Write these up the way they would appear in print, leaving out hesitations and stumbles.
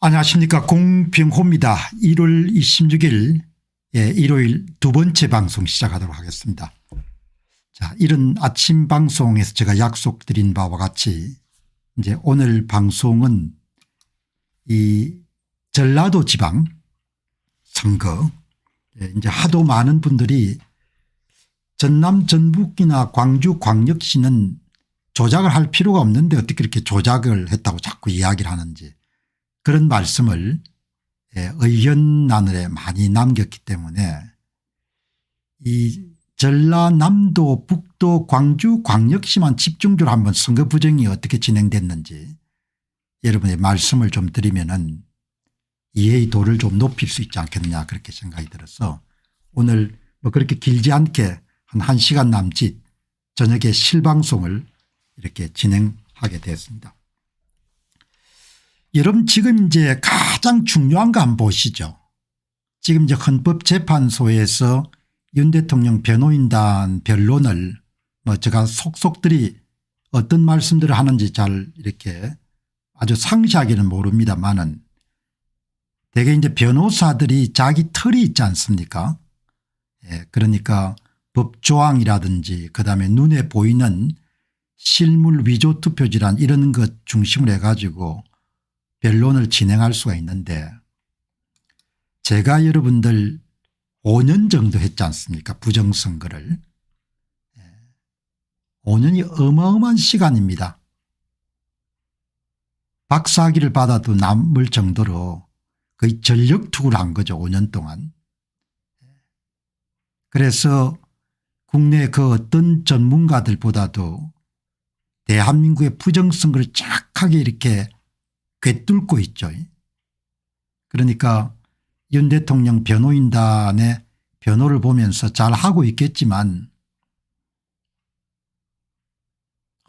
안녕하십니까. 공병호입니다. 1월 26일 일요일 두 번째 방송 시작하도록 하겠습니다. 자, 이런 아침 방송에서 제가 약속드린 바와 같이 이제 오늘 방송은 이 전라도 지방 선거 이제 하도 많은 분들이 전남 전북이나 광주 광역시는 조작을 할 필요가 없는데 어떻게 이렇게 조작을 했다고 자꾸 이야기를 하는지 그런 말씀을 의견란에 많이 남겼기 때문에 이 전라남도 북도 광주 광역시만 집중적으로 한번 선거 부정이 어떻게 진행됐는지 여러분의 말씀을 좀 드리면은 이해의 도를 좀 높일 수 있지 않겠느냐 그렇게 생각이 들어서 오늘 뭐 그렇게 길지 않게 한 1시간 남짓 저녁에 실방송을 이렇게 진행하게 되었습니다. 여러분 지금 이제 가장 중요한 거 한번 보시죠. 지금 이제 헌법재판소에서 윤 대통령 변호인단 변론을 뭐 제가 속속들이 어떤 말씀들을 하는지 잘 이렇게 아주 상세하게는 모릅니다만은 대개 이제 변호사들이 자기 틀이 있지 않습니까? 그러니까 법조항이라든지 그다음에 눈에 보이는 실물 위조 투표지란 이런 것 중심으로 해가지고 변론을 진행할 수가 있는데 제가 여러분들 5년 정도 했지 않습니까? 부정선거를. 5년이 어마어마한 시간입니다. 박사학위를 받아도 남을 정도로 거의 전력투구를 한 거죠. 5년 동안. 그래서 국내 그 어떤 전문가들보다도 대한민국의 부정선거를 정확하게 이렇게 꿰뚫고 있죠. 그러니까 윤 대통령 변호인단의 변호를 보면서 잘하고 있겠지만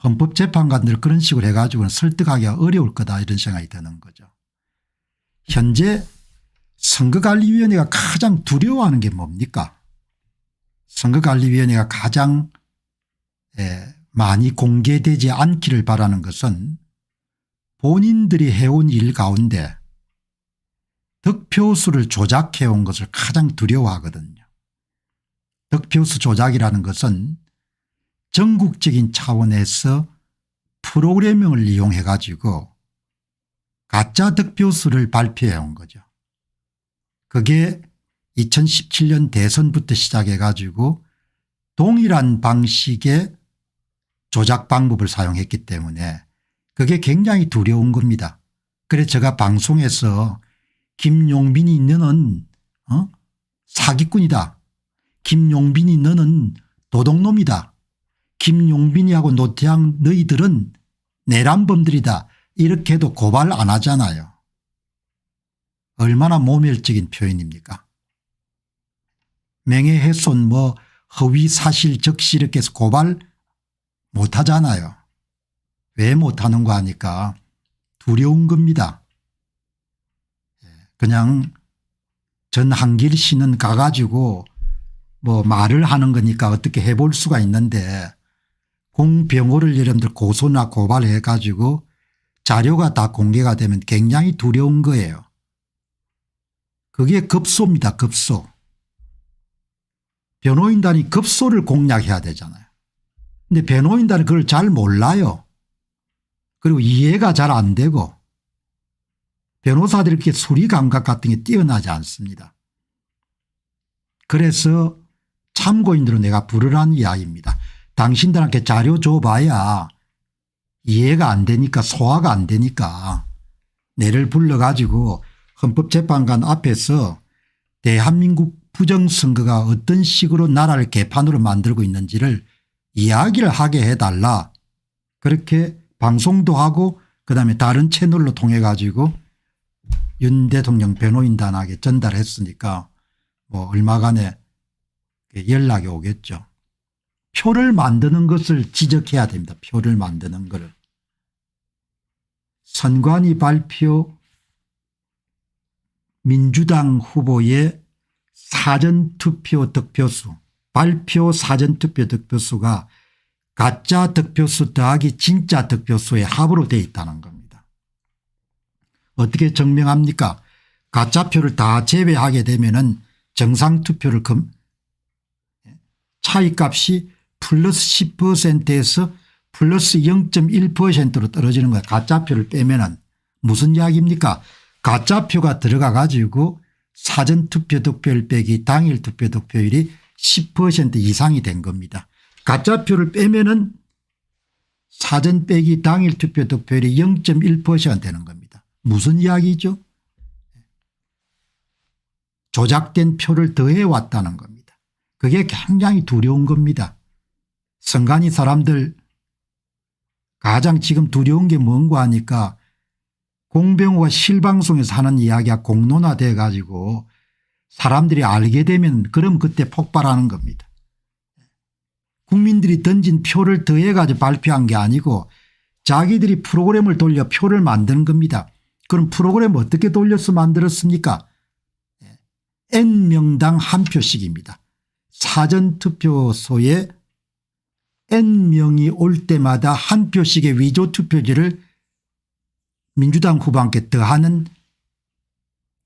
헌법재판관들 그런 식으로 해가지고는 설득하기가 어려울 거다 이런 생각이 드는 거죠. 현재 선거관리위원회가 가장 두려워하는 게 뭡니까? 선거관리위원회가 가장 많이 공개되지 않기를 바라는 것은 본인들이 해온 일 가운데 득표수를 조작해온 것을 가장 두려워하거든요. 득표수 조작이라는 것은 전국적인 차원에서 프로그래밍을 이용해 가지고 가짜 득표수를 발표해 온 거죠. 그게 2017년 대선부터 시작해 가지고 동일한 방식의 조작 방법을 사용했기 때문에 그게 굉장히 두려운 겁니다. 그래서 제가 방송에서 김용빈이 너는 사기꾼이다. 김용빈이 너는 도둑놈이다. 김용빈이하고 노태양 너희들은 내란범들이다. 이렇게 해도 고발 안 하잖아요. 얼마나 모멸적인 표현입니까? 명예훼손 뭐 허위사실 적시 이렇게 해서 고발 못 하잖아요. 왜 못하는 거 하니까 두려운 겁니다. 그냥 전한길 씨는 가가지고 뭐 말을 하는 거니까 어떻게 해볼 수가 있는데 공병호를 여러분들 고소나 고발해 가지고 자료가 다 공개가 되면 굉장히 두려운 거예요. 그게 급소입니다. 급소. 변호인단이 급소를 공략해야 되잖아요. 근데 변호인단은 그걸 잘 몰라요. 그리고 이해가 잘 안 되고 변호사들이 이렇게 수리 감각 같은 게 뛰어나지 않습니다. 그래서 참고인들은 내가 부르라는 이야기입니다. 당신들한테 자료 줘봐야 이해가 안 되니까 소화가 안 되니까 내를 불러가지고 헌법재판관 앞에서 대한민국 부정선거가 어떤 식으로 나라를 개판으로 만들고 있는지를 이야기를 하게 해달라. 그렇게 방송도 하고 그다음에 다른 채널로 통해 가지고 윤 대통령 변호인단에게 전달했으니까 뭐 얼마간에 연락이 오겠죠. 표를 만드는 것을 지적해야 됩니다. 표를 만드는 것을. 선관위 발표 민주당 후보의 사전투표 득표수 발표 사전투표 득표수가 가짜 득표수 더하기 진짜 득표수의 합으로 되어 있다는 겁니다. 어떻게 증명합니까? 가짜표를 다 제외하게 되면은 정상투표를 차이값이 플러스 10%에서 플러스 0.1%로 떨어지는 거예요. 가짜표를 빼면은. 무슨 이야기입니까? 가짜표가 들어가 가지고 사전투표 득표율 빼기 당일 투표 득표율이 10% 이상이 된 겁니다. 가짜표를 빼면은 사전 빼기 당일 투표 득표율이 0.1%가 되는 겁니다. 무슨 이야기죠? 조작된 표를 더해 왔다는 겁니다. 그게 굉장히 두려운 겁니다. 선관위 사람들 가장 지금 두려운 게 뭔가 하니까 공병호가 실방송에서 하는 이야기가 공론화돼 가지고 사람들이 알게 되면 그럼 그때 폭발하는 겁니다. 국민들이 던진 표를 더해 가지고 발표한 게 아니고 자기들이 프로그램을 돌려 표를 만드는 겁니다. 그럼 프로그램 어떻게 돌려서 만들었습니까? N명당 한 표씩입니다. 사전투표소에 N명이 올 때마다 한 표씩의 위조투표지를 민주당 후보한테 더하는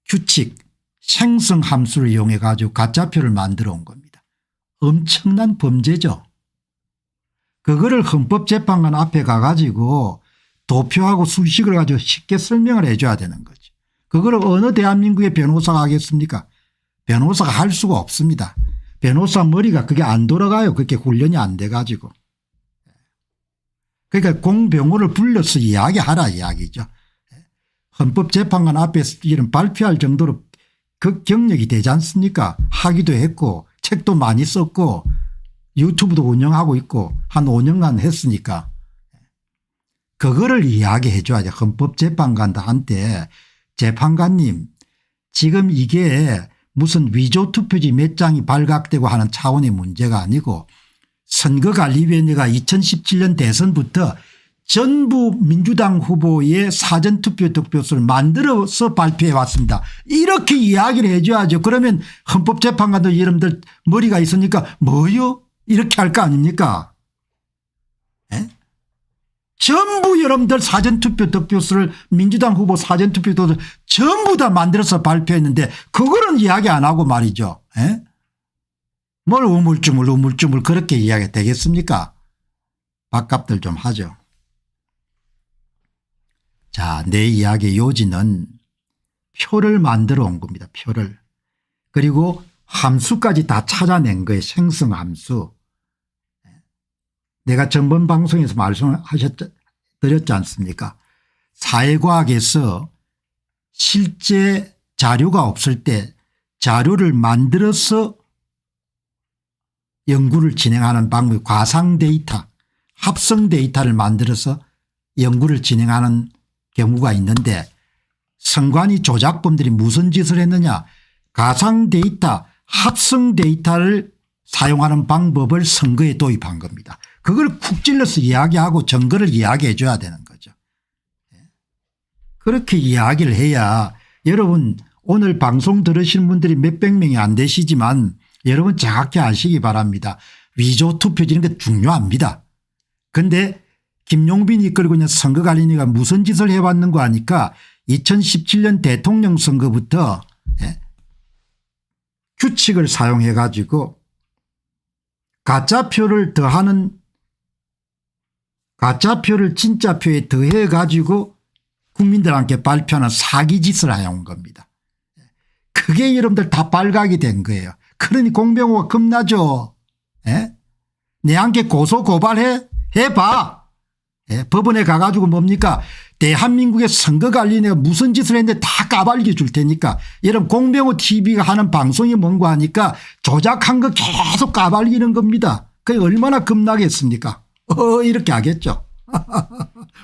규칙 생성함수를 이용해 가지고 가짜표를 만들어 온 겁니다. 엄청난 범죄죠. 그거를 헌법재판관 앞에 가가지고 도표하고 수식을 가지고 쉽게 설명을 해 줘야 되는 거죠. 그거를 어느 대한민국의 변호사가 하겠습니까? 변호사가 할 수가 없습니다. 변호사 머리가 그게 안 돌아가요. 그렇게 훈련이 안 돼 가지고. 그러니까 공병호를 불러서 이야기하라 이야기죠. 헌법재판관 앞에서 이런 발표할 정도로 그 경력이 되지 않습니까? 하기도 했고 책도 많이 썼고 유튜브도 운영하고 있고 한 5년간 했으니까 그거를 이야기해 줘야죠. 헌법재판관한테 재판관님 지금 이게 무슨 위조투표지 몇 장이 발각되고 하는 차원의 문제가 아니고 선거관리위원회가 2017년 대선부터 전부 민주당 후보의 사전투표 득표수를 만들어서 발표해 왔습니다. 이렇게 이야기를 해 줘야죠. 그러면 헌법재판관도 여러분들 머리가 있으니까 뭐요? 이렇게 할 거 아닙니까? 에? 전부 여러분들 사전투표 득표수를 민주당 후보 사전투표 득표수를 전부 다 만들어서 발표했는데 그거는 이야기 안 하고 말이죠. 에? 뭘 우물쭈물 그렇게 이야기 되겠습니까? 밥값들 좀 하죠. 자, 내 이야기의 요지는 표를 만들어 온 겁니다. 표를. 그리고 함수까지 다 찾아낸 거예요. 생성함수. 내가 전번 방송에서 드렸지 않습니까? 사회과학에서 실제 자료가 없을 때 자료를 만들어서 연구를 진행하는 방법이 과상 데이터, 합성 데이터를 만들어서 연구를 진행하는 경우가 있는데 선관위 조작범들이 무슨 짓을 했느냐. 가상 데이터, 합성 데이터를 사용하는 방법을 선거에 도입한 겁니다. 그걸 쿡 찔러서 이야기하고 증거를 이야기해 줘야 되는 거죠. 그렇게 이야기를 해야 여러분 오늘 방송 들으시는 분들이 몇백 명이 안 되시지만 여러분 정확히 아시기 바랍니다. 위조 투표지는 게 중요합니다. 그런데 김용빈이 이끌고 있는 선거관리위가 무슨 짓을 해왔는 거 아니까 2017년 대통령 선거부터 규칙을 사용해 가지고 가짜표를 더하는 가짜표를 진짜표에 더해 가지고 국민들한테 발표하는 사기짓을 해온 겁니다. 그게 여러분들 다 발각이 된 거예요. 그러니 공병호가 겁나죠. 내한테 고소 고발해 봐. 법원에 가가지고 뭡니까 대한민국의 선거관리위가 무슨 짓을 했는데 다 까발려 줄 테니까 여러분 공병호 TV가 하는 방송이 뭔가 하니까 조작한 거 계속 까발리는 겁니다. 그게 얼마나 겁나겠습니까? 이렇게 하겠죠.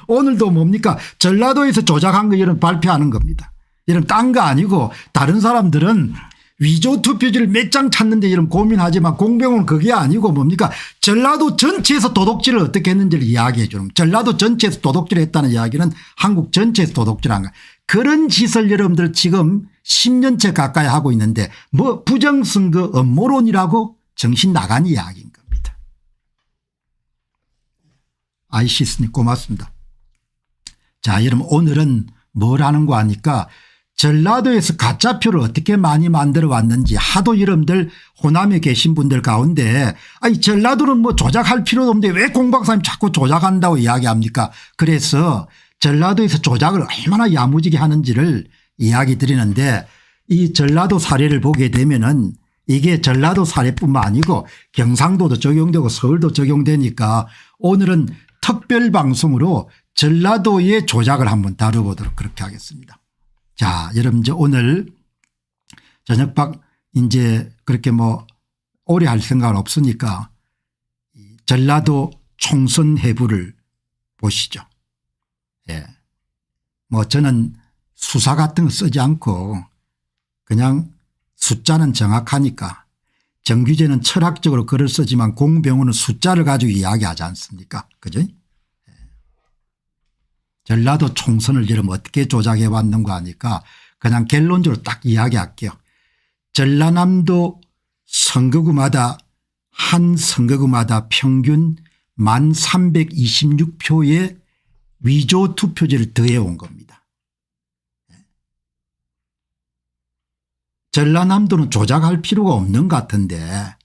오늘도 뭡니까 전라도에서 조작한 거 이런 발표하는 겁니다. 이런 딴 거 아니고 다른 사람들은 위조 투표지를 몇 장 찾는데 이런 고민하지만 공병호는 그게 아니고 뭡니까 전라도 전체에서 도둑질을 어떻게 했는지를 이야기해 주는 전라도 전체에서 도둑질을 했다는 이야기는 한국 전체에서 도둑질한 거예요. 그런 짓을 여러분들 지금 10년째 가까이 하고 있는데 뭐 부정선거 음모론이라고 정신 나간 이야기인 겁니다. 아이시스님 고맙습니다. 자, 여러분 오늘은 뭘 하는 거 하니까 전라도에서 가짜표를 어떻게 많이 만들어 왔는지 하도 여러분들 호남에 계신 분들 가운데 아니 전라도는 뭐 조작할 필요도 없는데 왜 공 박사님 자꾸 조작한다고 이야기합니까? 그래서 전라도에서 조작을 얼마나 야무지게 하는지를 이야기 드리는데 이 전라도 사례를 보게 되면은 이게 전라도 사례뿐만 아니고 경상도도 적용되고 서울도 적용되니까 오늘은 특별 방송으로 전라도의 조작을 한번 다뤄보도록 그렇게 하겠습니다. 자, 여러분 이제 오늘 저녁밥 이제 그렇게 뭐 오래 할 생각은 없으니까 전라도 총선 해부를 보시죠. 예. 뭐 저는 수사 같은 거 쓰지 않고 그냥 숫자는 정확하니까 정규제는 철학적으로 글을 쓰지만 공병호는 숫자를 가지고 이야기하지 않습니까? 그죠? 전라도 총선을 여러분 어떻게 조작해 왔는가 하니까 그냥 결론적으로 딱 이야기할게요. 전라남도 선거구마다 한 선거구마다 평균 1326표의 위조 투표지를 더해온 겁니다. 전라남도는 조작할 필요가 없는 것 같은데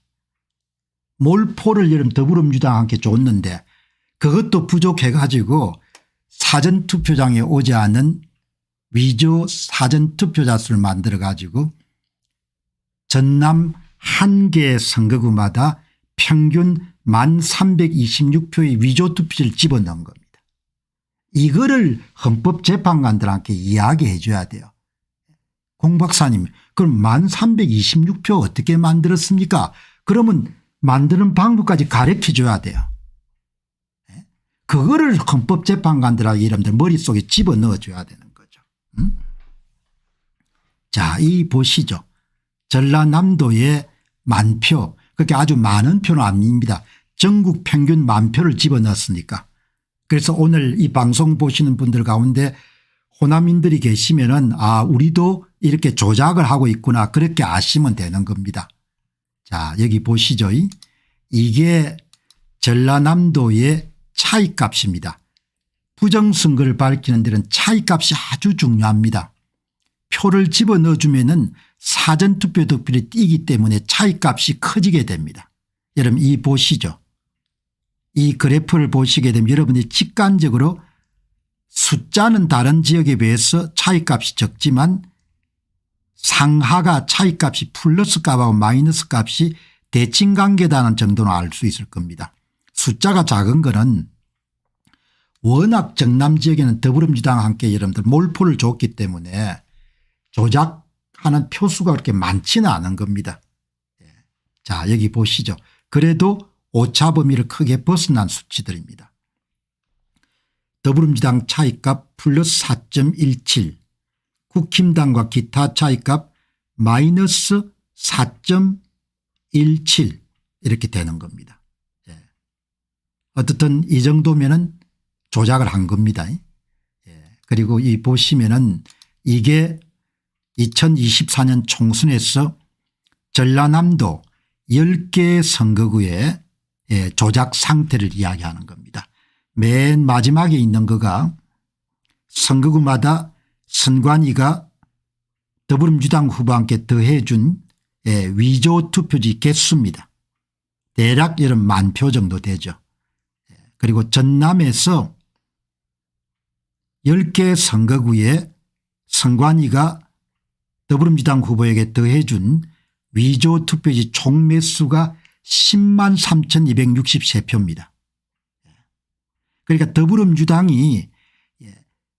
몰표를 여러분 더불어민주당한테 줬는데 그것도 부족해 가지고 사전투표장에 오지 않은 위조 사전투표자 수를 만들어 가지고 전남 한 개 선거구마다 평균 1326표의 위조 투표지를 집어넣은 겁니다. 이거를 헌법재판관들한테 이야기해 줘야 돼요. 공 박사님 그럼 1326표 어떻게 만들었습니까? 그러면 만드는 방법까지 가르쳐 줘야 돼요. 그거를 헌법재판관들하고 여러분들 머릿속에 집어넣어 줘야 되는 거죠. 자, 이 보시죠. 전라남도의 만표 그렇게 아주 많은 표는 아닙니다. 전국 평균 만표를 집어넣었으니까. 그래서 오늘 이 방송 보시는 분들 가운데 호남인들이 계시면은 아 우리도 이렇게 조작을 하고 있구나 그렇게 아시면 되는 겁니다. 자, 여기 보시죠. 이게 전라남도의 차이값입니다. 부정선거를 밝히는 데는 차이값이 아주 중요합니다. 표를 집어넣어 주면은 사전투표 득표율이 뛰기 때문에 차이값이 커지게 됩니다. 여러분 이 보시죠. 이 그래프를 보시게 되면 여러분이 직관적으로 숫자는 다른 지역에 비해서 차이값이 적지만 상하가 차이값이 플러스 값하고 마이너스 값이 대칭관계다는 정도는 알 수 있을 겁니다. 숫자가 작은 거는 워낙 정남 지역에는 더불어민주당과 함께 여러분들 몰표를 줬기 때문에 조작하는 표수가 그렇게 많지는 않은 겁니다. 자, 여기 보시죠. 그래도 오차 범위를 크게 벗어난 수치들입니다. 더불어민주당 차이값 플러스 4.17 국힘당과 기타 차이값 마이너스 4.17 이렇게 되는 겁니다. 어떻든 이 정도면은 조작을 한 겁니다. 그리고 이 보시면은 이게 2024년 총선에서 전라남도 10개 선거구의 조작 상태를 이야기하는 겁니다. 맨 마지막에 있는 거가 선거구마다 선관위가 더불어민주당 후보한테 더해준 위조 투표지 개수입니다. 대략 이런 10,000표 정도 되죠. 그리고 전남에서 10개 선거구에 선관위가 더불어민주당 후보에게 더해준 위조 투표지 총 매수가 10만 3,263표입니다. 그러니까 더불어민주당이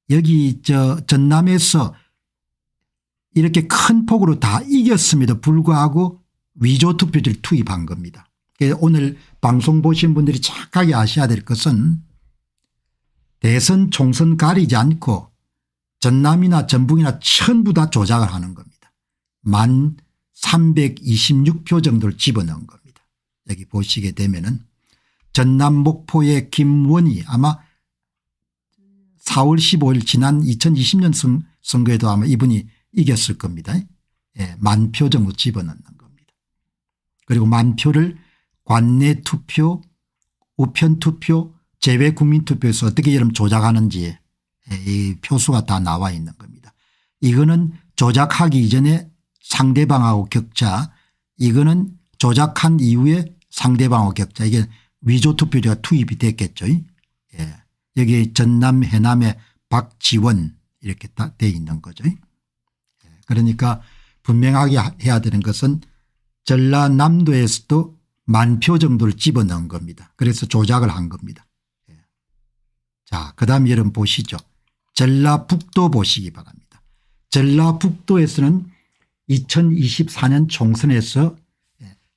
여기 전남에서 이렇게 큰 폭으로 다 이겼음에도 불구하고 위조 투표지를 투입한 겁니다. 오늘 방송 보신 분들이 착하게 아셔야 될 것은 대선 총선 가리지 않고 전남이나 전북이나 전부 다 조작을 하는 겁니다. 1326표 정도를 집어넣은 겁니다. 여기 보시게 되면은 전남 목포의 김원희 아마 4월 15일 지난 2020년 선거에도 아마 이분이 이겼을 겁니다. 10,000표 정도 집어넣는 겁니다. 그리고 10,000표를 관내 투표, 우편 투표, 제외 국민 투표에서 어떻게 여러분 조작하는지 이 표수가 다 나와 있는 겁니다. 이거는 조작하기 이전에 상대방하고 격차, 이거는 조작한 이후에 상대방하고 격차, 이게 위조투표제가 투입이 됐겠죠. 예. 여기 전남 해남의 박지원 이렇게 다 돼 있는 거죠. 예. 그러니까 분명하게 해야 되는 것은 전라남도에서도 10,000표 정도를 집어넣은 겁니다. 그래서 조작을 한 겁니다. 예. 자, 그다음 여러분 보시죠. 전라북도 보시기 바랍니다. 전라북도에서는 2024년 총선에서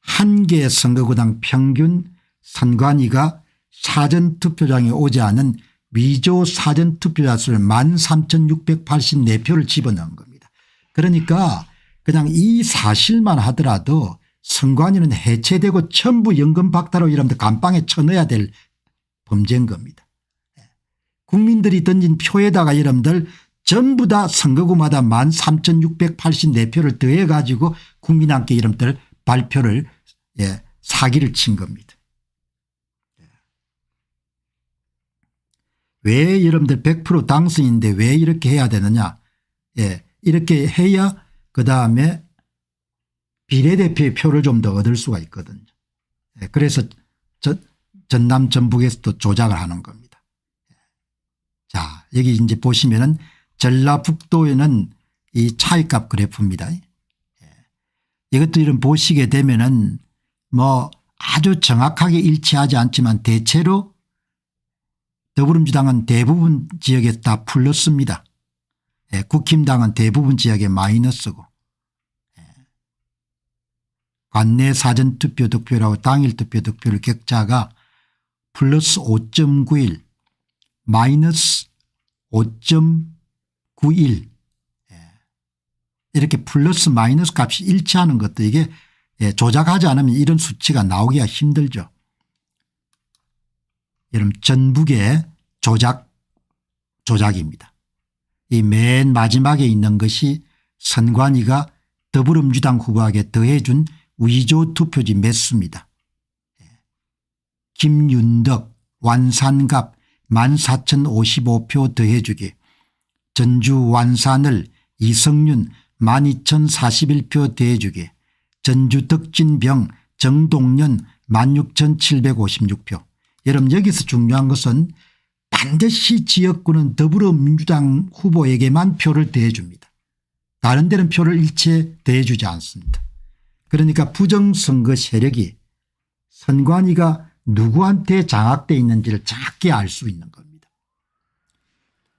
한 개 선거구당 평균 선관위가 사전투표장에 오지 않은 위조 사전투표자 수를 13,684표를 집어넣은 겁니다. 그러니까 그냥 이 사실만 하더라도 선관위는 해체되고 전부 연금 박탈로 여러분들 감방에 쳐넣어야 될 범죄인 겁니다. 국민들이 던진 표에다가 여러분들 전부 다 선거구마다 13,684표를 더해 가지고 국민함께 여러분들 발표를 사기를 친 겁니다. 왜 여러분들 100% 당선인데 왜 이렇게 해야 되느냐. 이렇게 해야 그다음에 비례대표의 표를 좀 더 얻을 수가 있거든요. 그래서 전남 전북에서도 조작을 하는 겁니다. 자, 여기 이제 보시면은 전라북도에는 이 차이값 그래프입니다. 이것도 이런 보시게 되면은 뭐 아주 정확하게 일치하지 않지만 대체로 더불어민주당은 대부분 지역에 다 플러스입니다. 국힘당은 대부분 지역에 마이너스고, 관내 사전투표 득표율하고 당일투표 득표율 격차가 플러스 5.91 마이너스 5.91 이렇게 플러스 마이너스 값이 일치하는 것도 이게 조작하지 않으면 이런 수치가 나오기가 힘들죠. 여러분 전북의 조작입니다. 이 맨 마지막에 있는 것이 선관위가 더불어민주당 후보에게 더해준 위조 투표지 매수입니다. 김윤덕 완산갑 14,055표 더해주기, 전주 완산을 이성윤 12,041표 더해주기, 전주 덕진병 정동년 16,756표. 여러분 여기서 중요한 것은 반드시 지역구는 더불어민주당 후보에게만 표를 더해줍니다. 다른 데는 표를 일체 더해주지 않습니다. 그러니까 부정선거 세력이 선관위가 누구한테 장악되어 있는지를 정확히 알 수 있는 겁니다.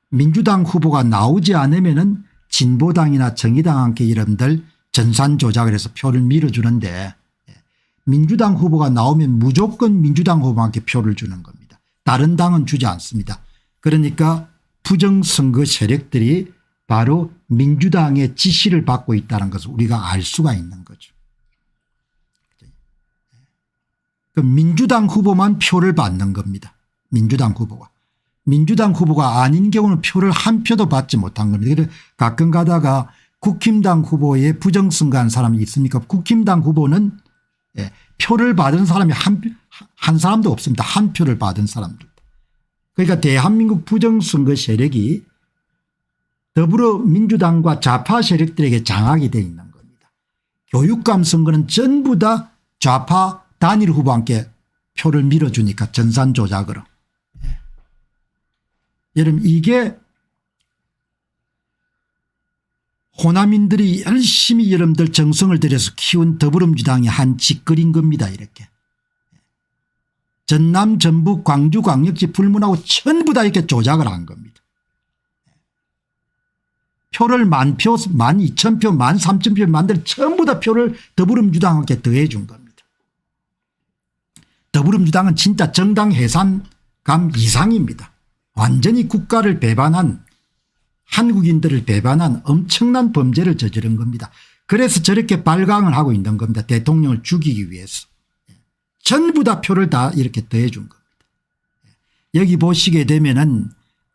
민주당 후보가 나오지 않으면은 진보당이나 정의당 함께 여러분들 전산 조작을 해서 표를 밀어주는데, 민주당 후보가 나오면 무조건 민주당 후보한테 표를 주는 겁니다. 다른 당은 주지 않습니다. 그러니까 부정선거 세력들이 바로 민주당의 지시를 받고 있다는 것을 우리가 알 수가 있는 거죠. 민주당 후보만 표를 받는 겁니다. 민주당 후보가. 민주당 후보가 아닌 경우는 표를 한 표도 받지 못한 겁니다. 그래서 가끔 가다가 국힘당 후보에 부정선거한 사람이 있습니까? 국힘당 후보는 표를 받은 사람이 한 사람도 없습니다. 한 표를 받은 사람들. 그러니까 대한민국 부정선거 세력이 더불어민주당과 좌파 세력들에게 장악이 되어 있는 겁니다. 교육감 선거는 전부 다 좌파 단일 후보와 함께 표를 밀어주니까 전산 조작으로. 여러분 이게 호남인들이 열심히 여러분들 정성을 들여서 키운 더불어민주당이 한 짓거리인 겁니다. 이렇게. 전남 전북 광주 광역시 불문하고 전부 다 이렇게 조작을 한 겁니다. 표를 10,000표 12,000표 13,000표 만들 전부 다 표를 더불어민주당한테 더해 준 겁니다. 더불어민주당은 진짜 정당 해산감 이상입니다. 완전히 국가를 배반한, 한국인들을 배반한 엄청난 범죄를 저지른 겁니다. 그래서 저렇게 발광을 하고 있는 겁니다. 대통령을 죽이기 위해서. 전부 다 표를 다 이렇게 더해 준 겁니다. 여기 보시게 되면은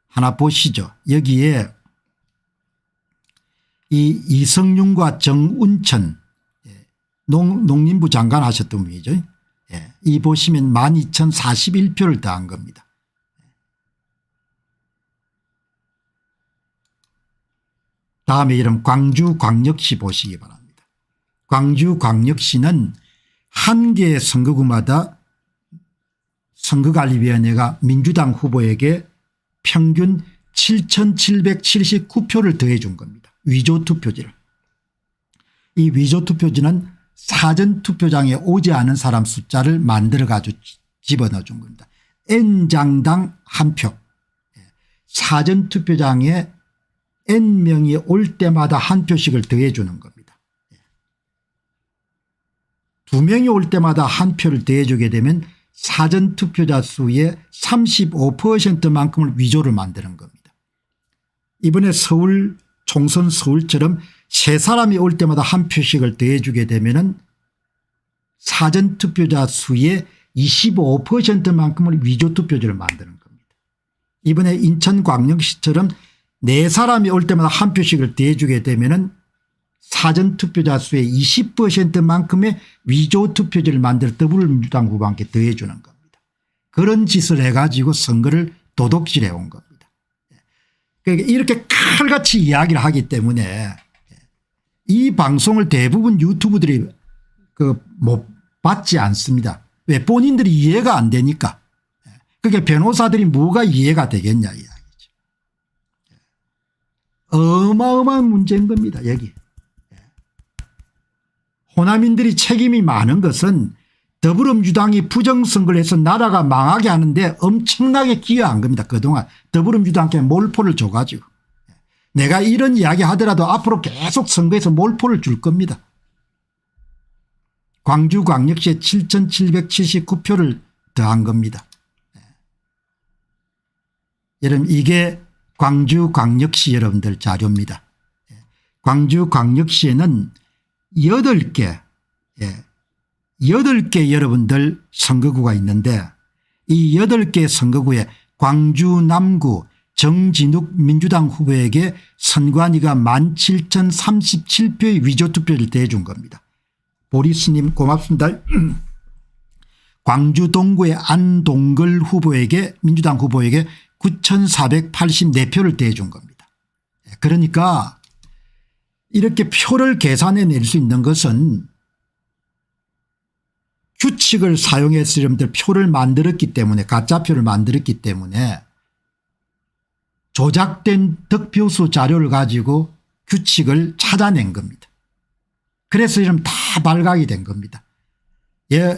하나 보시죠. 여기에 이 이성윤과 정운천 농림부 장관 하셨던 분이죠. 이 보시면 12,041표를 더한 겁니다. 다음에 이름 광주광역시 보시기 바랍니다. 광주광역시는 한 개의 선거구마다 선거관리위원회가 민주당 후보에게 평균 7,779표를 더해 준 겁니다. 위조투표지를. 이 위조투표지는 사전투표장에 오지 않은 사람 숫자를 만들어 가지고 집어넣어 준 겁니다. N장당 한 표. 사전투표장에 N명이 올 때마다 한 표씩을 더해 주는 겁니다. 2명이 올 때마다 한 표를 더해 주게 되면 사전투표자 수의 35%만큼을 위조를 만드는 겁니다. 이번에 서울 총선 서울처럼 3사람이 올 때마다 한 표씩을 더해 주게 되면 사전투표자 수의 25%만큼을 위조투표지를 만드는 겁니다. 이번에 인천광역시처럼 4사람이 올 때마다 한 표씩을 더해 주게 되면 사전투표자 수의 20%만큼의 위조투표지를 만들어 더불어민주당 후보한테 더해 주는 겁니다. 그런 짓을 해가지고 선거를 도둑질해 온 겁니다. 그러니까 이렇게 칼같이 이야기를 하기 때문에 이 방송을 대부분 유튜브들이 못 받지 않습니다. 왜? 본인들이 이해가 안 되니까. 그러니까 변호사들이 뭐가 이해가 되겠냐 이야기죠. 어마어마한 문제인 겁니다. 여기. 호남인들이 책임이 많은 것은 더불어민주당이 부정선거를 해서 나라가 망하게 하는데 엄청나게 기여한 겁니다. 그동안 더불어민주당께 몰포를 줘가지고. 내가 이런 이야기 하더라도 앞으로 계속 선거에서 몰포를 줄 겁니다. 광주광역시에 7,779표를 더한 겁니다. 여러분 이게 광주광역시 여러분들 자료입니다. 광주광역시에는 8개 여러분들 선거구가 있는데 이 8개 선거구에 광주 남구 정진욱 민주당 후보에게 선관위가 17,037표의 위조투표를 대준 겁니다. 보리스님 고맙습니다. 광주 동구의 안동걸 후보에게 민주당 후보에게 9,484표를 대준 겁니다. 그러니까 이렇게 표를 계산해낼 수 있는 것은 규칙을 사용해서 여러분들 표를 만들었기 때문에 가짜표를 만들었기 때문에 조작된 득표수 자료를 가지고 규칙을 찾아낸 겁니다. 그래서 이러면 다 발각이 된 겁니다.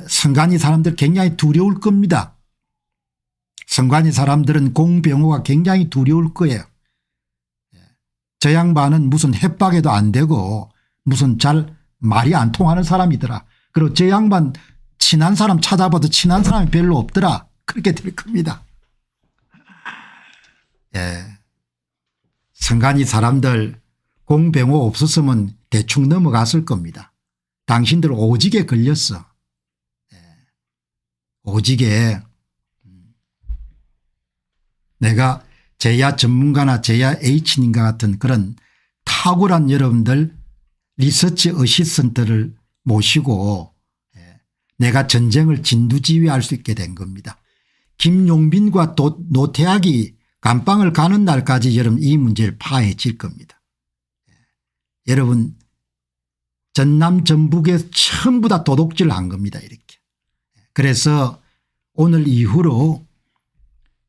선관위 사람들 굉장히 두려울 겁니다. 선관위 사람들은 공병호가 굉장히 두려울 거예요. 저 양반은 무슨 협박에도 안 되고 무슨 잘 말이 안 통하는 사람이더라. 그리고 저 양반 친한 사람 찾아봐도 친한 사람이 별로 없더라. 그렇게 될 겁니다. 선관위 사람들 공병호 없었으면 대충 넘어갔을 겁니다. 당신들 오직에 걸렸어. 오직에. 내가 제야 전문가나 제야 H님과 같은 그런 탁월한 여러분들 리서치 어시스턴트를 모시고 내가 전쟁을 진두지휘할 수 있게 된 겁니다. 김용빈과 노태악이 감방을 가는 날까지 여러분 이 문제를 파헤칠 겁니다. 여러분 전남 전북에 전부 다 도둑질을 한 겁니다. 이렇게. 그래서 오늘 이후로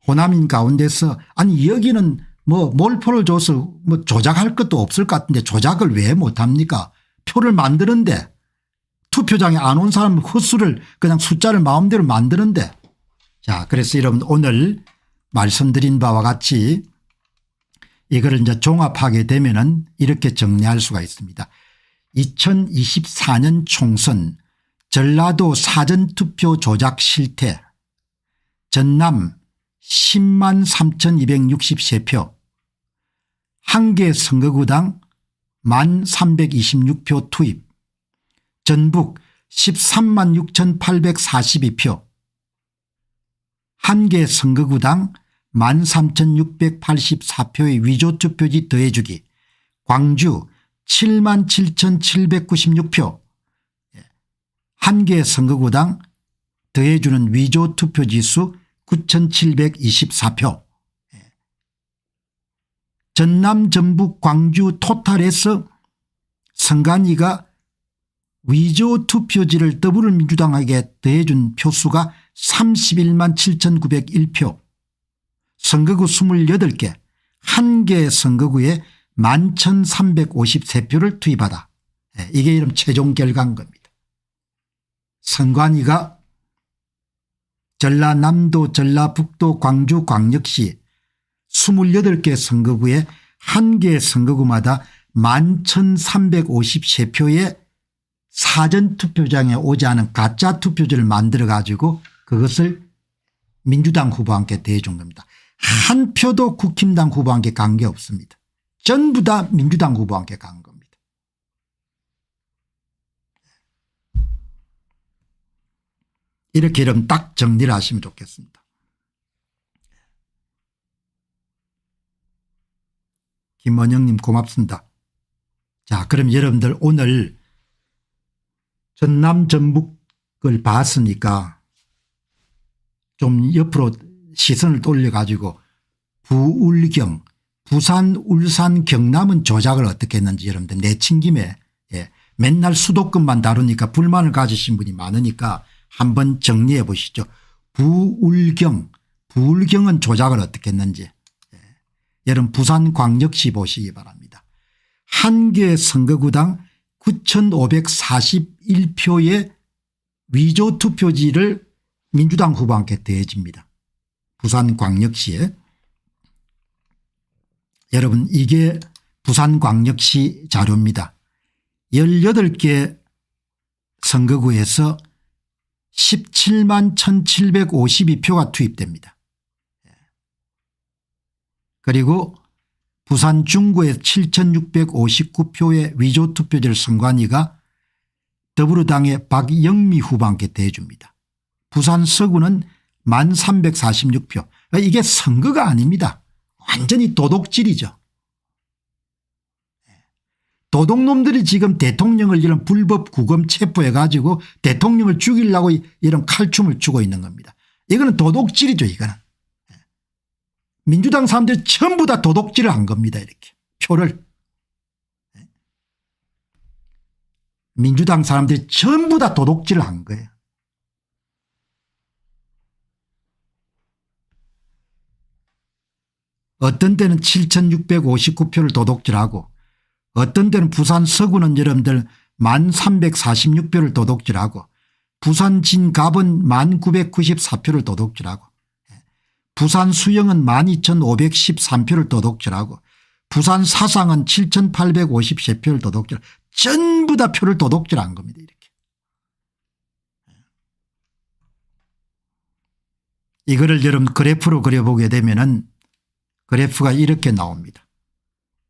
호남인 가운데서 아니 여기는 뭐 몰표를 줘서 뭐 조작할 것도 없을 것 같은데 조작을 왜 못합니까? 표를 만드는데 투표장에 안 온 사람 헛수를 그냥 숫자를 마음대로 만드는데. 자, 그래서 여러분 오늘 말씀드린 바와 같이 이거를 이제 종합하게 되면은 이렇게 정리할 수가 있습니다. 2024년 총선 전라도 사전투표 조작 실태 전남 10만 3,263표 한 개 선거구당 1,326표 투입 전북 13만 6,842표 한 개 선거구당 13,684표의 위조투표지 더해주기 광주 7만 7,796표 한 개 선거구당 더해주는 위조투표지 수 9,724표 전남 전북 광주 토탈에서 선관위가 위조 투표지를 더불어민주당에게 더해준 표수가 31만 7,901표, 선거구 28개, 한 개 선거구에 11,353표를 투입하다. 이게 이런 최종 결과인 겁니다. 선관위가 전라남도 전라북도 광주 광역시 28개 선거구에 한 개 선거구마다 11,353표의 사전투표장에 오지 않은 가짜 투표지를 만들어 가지고 그것을 민주당 후보한테 대준 겁니다. 한 표도 국힘당 후보한테 간 게 없습니다. 전부 다 민주당 후보한테 간 겁니다. 이렇게 이러면 딱 정리를 하시면 좋겠습니다. 김원영님 고맙습니다. 자, 그럼 여러분들 오늘 전남 전북을 봤으니까 좀 옆으로 시선을 돌려 가지고 부울경, 부산, 울산, 경남은 조작을 어떻게 했는지 여러분들 내친 김에 맨날 수도권만 다루니까 불만을 가지신 분이 많으니까 한번 정리해 보시죠. 부울경은 조작을 어떻게 했는지 여러분 부산광역시 보시기 바랍니다. 한 개 선거구당 9,541표의 위조 투표지를 민주당 후보한테 더해집니다. 부산광역시에. 여러분 이게 부산광역시 자료입니다. 18개 선거구에서 17만 1,752표가 투입됩니다. 그리고 부산 중구에 7,659표의 위조 투표지를 선관위가 더불어당의 박영미 후보한테 대줍니다. 부산 서구는 1,346표. 이게 선거가 아닙니다. 완전히 도둑질이죠. 도둑놈들이 지금 대통령을 이런 불법 구금 체포해 가지고 대통령을 죽이려고 이런 칼춤을 추고 있는 겁니다. 이거는 도둑질이죠. 이거는. 민주당 사람들이 전부 다 도둑질을 한 겁니다. 이렇게 표를. 민주당 사람들이 전부 다 도둑질을 한 거예요. 어떤 때는 7,659표를 도둑질하고 어떤 때는 부산 서구는 여러분들 1,346표를 도둑질하고 부산 진갑은 1,994표를 도둑질하고 부산 수영은 12,513표를 도둑질하고 부산 사상은 7,853표를 도둑질하고 전부 다 표를 도둑질한 겁니다. 이렇게. 이거를 여러분 그래프로 그려보게 되면은 그래프가 이렇게 나옵니다.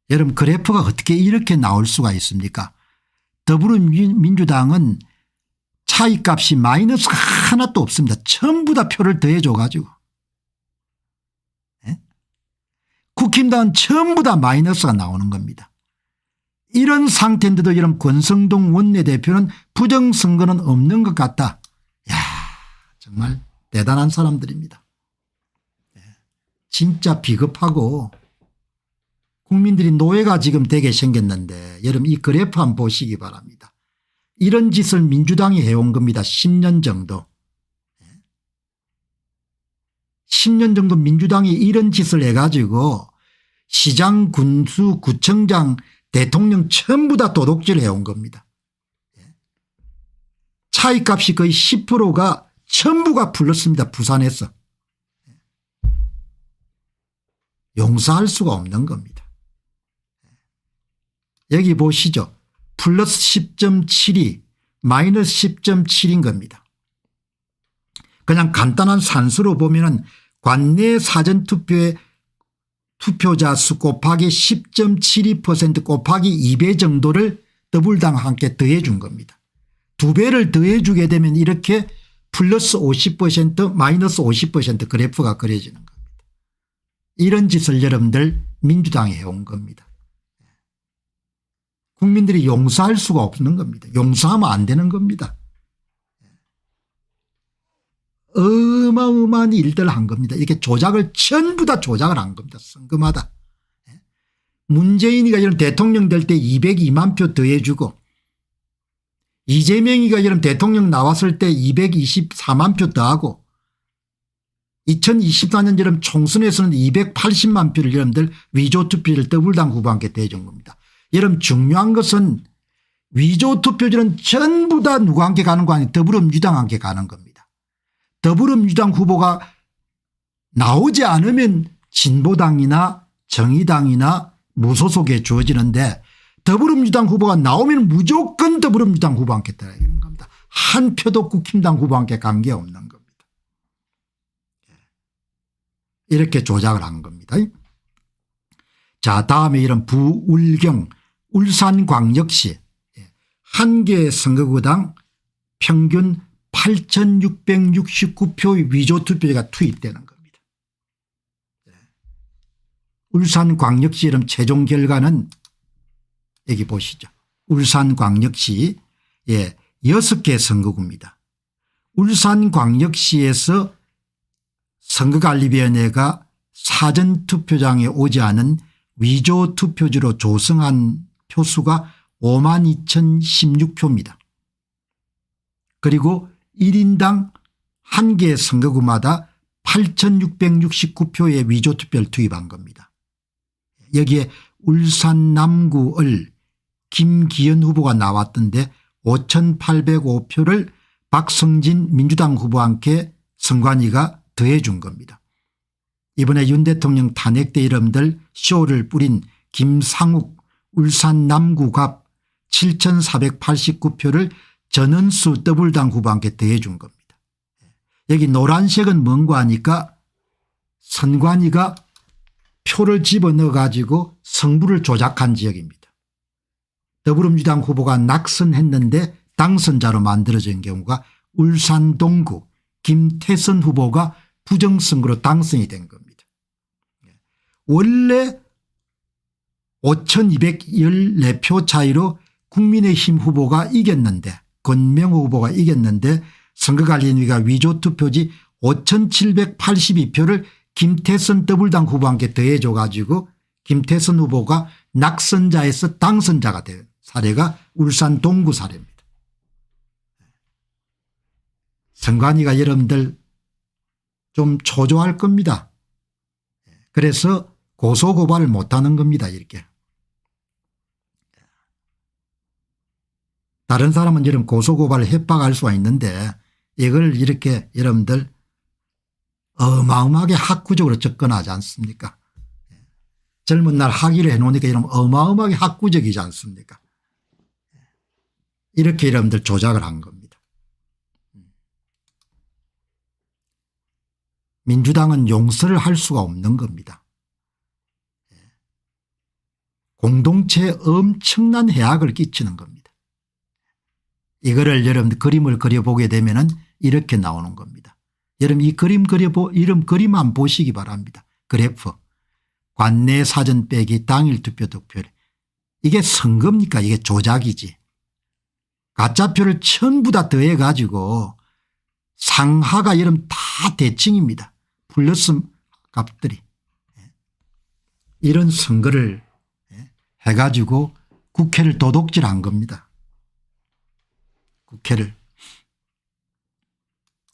여러분 그래프가 어떻게 이렇게 나올 수가 있습니까? 더불어민주당은 차이값이 마이너스 하나도 없습니다. 전부 다 표를 더해줘 가지고. 국힘당은 전부 다 마이너스가 나오는 겁니다. 이런 상태인데도 여러분 권성동 원내대표는 부정선거는 없는 것 같다. 야, 정말 대단한 사람들입니다. 진짜 비겁하고 국민들이 노예가 지금 되게 생겼는데 여러분 이 그래프 한번 보시기 바랍니다. 이런 짓을 민주당이 해온 겁니다. 10년 정도. 10년 정도 민주당이 이런 짓을 해가지고 시장, 군수, 구청장, 대통령 전부 다 도둑질 해온 겁니다. 차이값이 거의 10%가 전부가 풀렸습니다. 부산에서. 용서할 수가 없는 겁니다. 여기 보시죠. 플러스 10.72 마이너스 10.7인 겁니다. 그냥 간단한 산수로 보면은 관내 사전투표의 투표자 수 곱하기 10.72% 곱하기 2배 정도를 더불당과 함께 더해 준 겁니다. 2배를 더해 주게 되면 이렇게 플러스 50% 마이너스 50% 그래프가 그려지는 겁니다. 이런 짓을 여러분들 민주당이 해온 겁니다. 국민들이 용서할 수가 없는 겁니다. 용서하면 안 되는 겁니다. 어마어마한 일들을 한 겁니다. 이렇게 조작을 전부 다 조작을 한 겁니다. 선거마다. 문재인이가 이런 대통령 될 때 202만 표 더해주고 이재명이가 이런 대통령 나왔을 때 224만 표 더하고 2024년 여름 총선에서는 280만 표를 여러분들 위조투표를 더불당 후보한테 대준 겁니다. 여러분 중요한 것은 위조투표들은 전부 다 누구한테 가는 거 아니에요. 더불어민주당한테 가는 겁니다. 더불어민주당 후보가 나오지 않으면 진보당이나 정의당이나 무소속에 주어지는데 더불어민주당 후보가 나오면 무조건 더불어민주당 후보한테 들어야 되는 겁니다. 한 표도 국힘당 후보한테 관계없는 겁니다. 이렇게 조작을 한 겁니다. 자, 다음에 이런 부울경 울산광역시 한 개 선거구당 평균 8,669표의 위조투표가 투입되는 겁니다. 울산광역시 이런 최종 결과는 여기 보시죠. 울산광역시 6개 선거구입니다. 울산광역시에서 선거관리위원회가 사전투표장에 오지 않은 위조투표지로 조성한 표수가 52,016표입니다. 그리고 1인당 한 개 선거구마다 8,669표의 위조투표를 투입한 겁니다. 여기에 울산 남구을 김기현 후보가 나왔던데 5,805표를 박성진 민주당 후보한테 선관위가 더해 준 겁니다. 이번에 윤 대통령 탄핵 때 이름들 쇼를 뿌린 김상욱 울산 남구갑 7,489표를 전은수 더불당 후보한테 더해 준 겁니다. 여기 노란색은 뭔가 하니까 선관위가 표를 집어넣어 가지고 성부를 조작한 지역입니다. 더불어민주당 후보가 낙선했는데 당선자로 만들어진 경우가 울산 동구 김태선 후보가 부정선거로 당선이 된 겁니다. 원래 5,214표 차이로 국민의힘 후보가 이겼는데 권명호 후보가 이겼는데 선거관리위가 위조투표지 5,782표를 김태선 더불당 후보한테 더해줘 가지고 김태선 후보가 낙선자에서 당선자가 된 사례가 울산 동구 사례입니다. 선관위가 여러분들 좀 초조할 겁니다. 그래서 고소고발을 못하는 겁니다. 이렇게. 다른 사람은 이런 고소고발을 협박할 수가 있는데 이걸 이렇게 여러분들 어마어마하게 학구적으로 접근하지 않습니까? 젊은 날 학위를 해놓으니까 이러면 어마어마하게 학구적이지 않습니까? 이렇게 여러분들 조작을 한 겁니다. 민주당은 용서를 할 수가 없는 겁니다. 공동체에 엄청난 해악을 끼치는 겁니다. 이거를 여러분들 그림을 그려보게 되면은 이렇게 나오는 겁니다. 여러분 이 그림 이런 그림만 보시기 바랍니다. 그래프. 관내 사전 빼기 당일 투표 득표율. 이게 선거입니까? 이게 조작이지. 가짜표를 전부 다 더해 가지고 상하가 여러분 다 대칭입니다. 플러스 값들이. 이런 선거를 해가지고 국회를 도둑질한 겁니다. 국회를.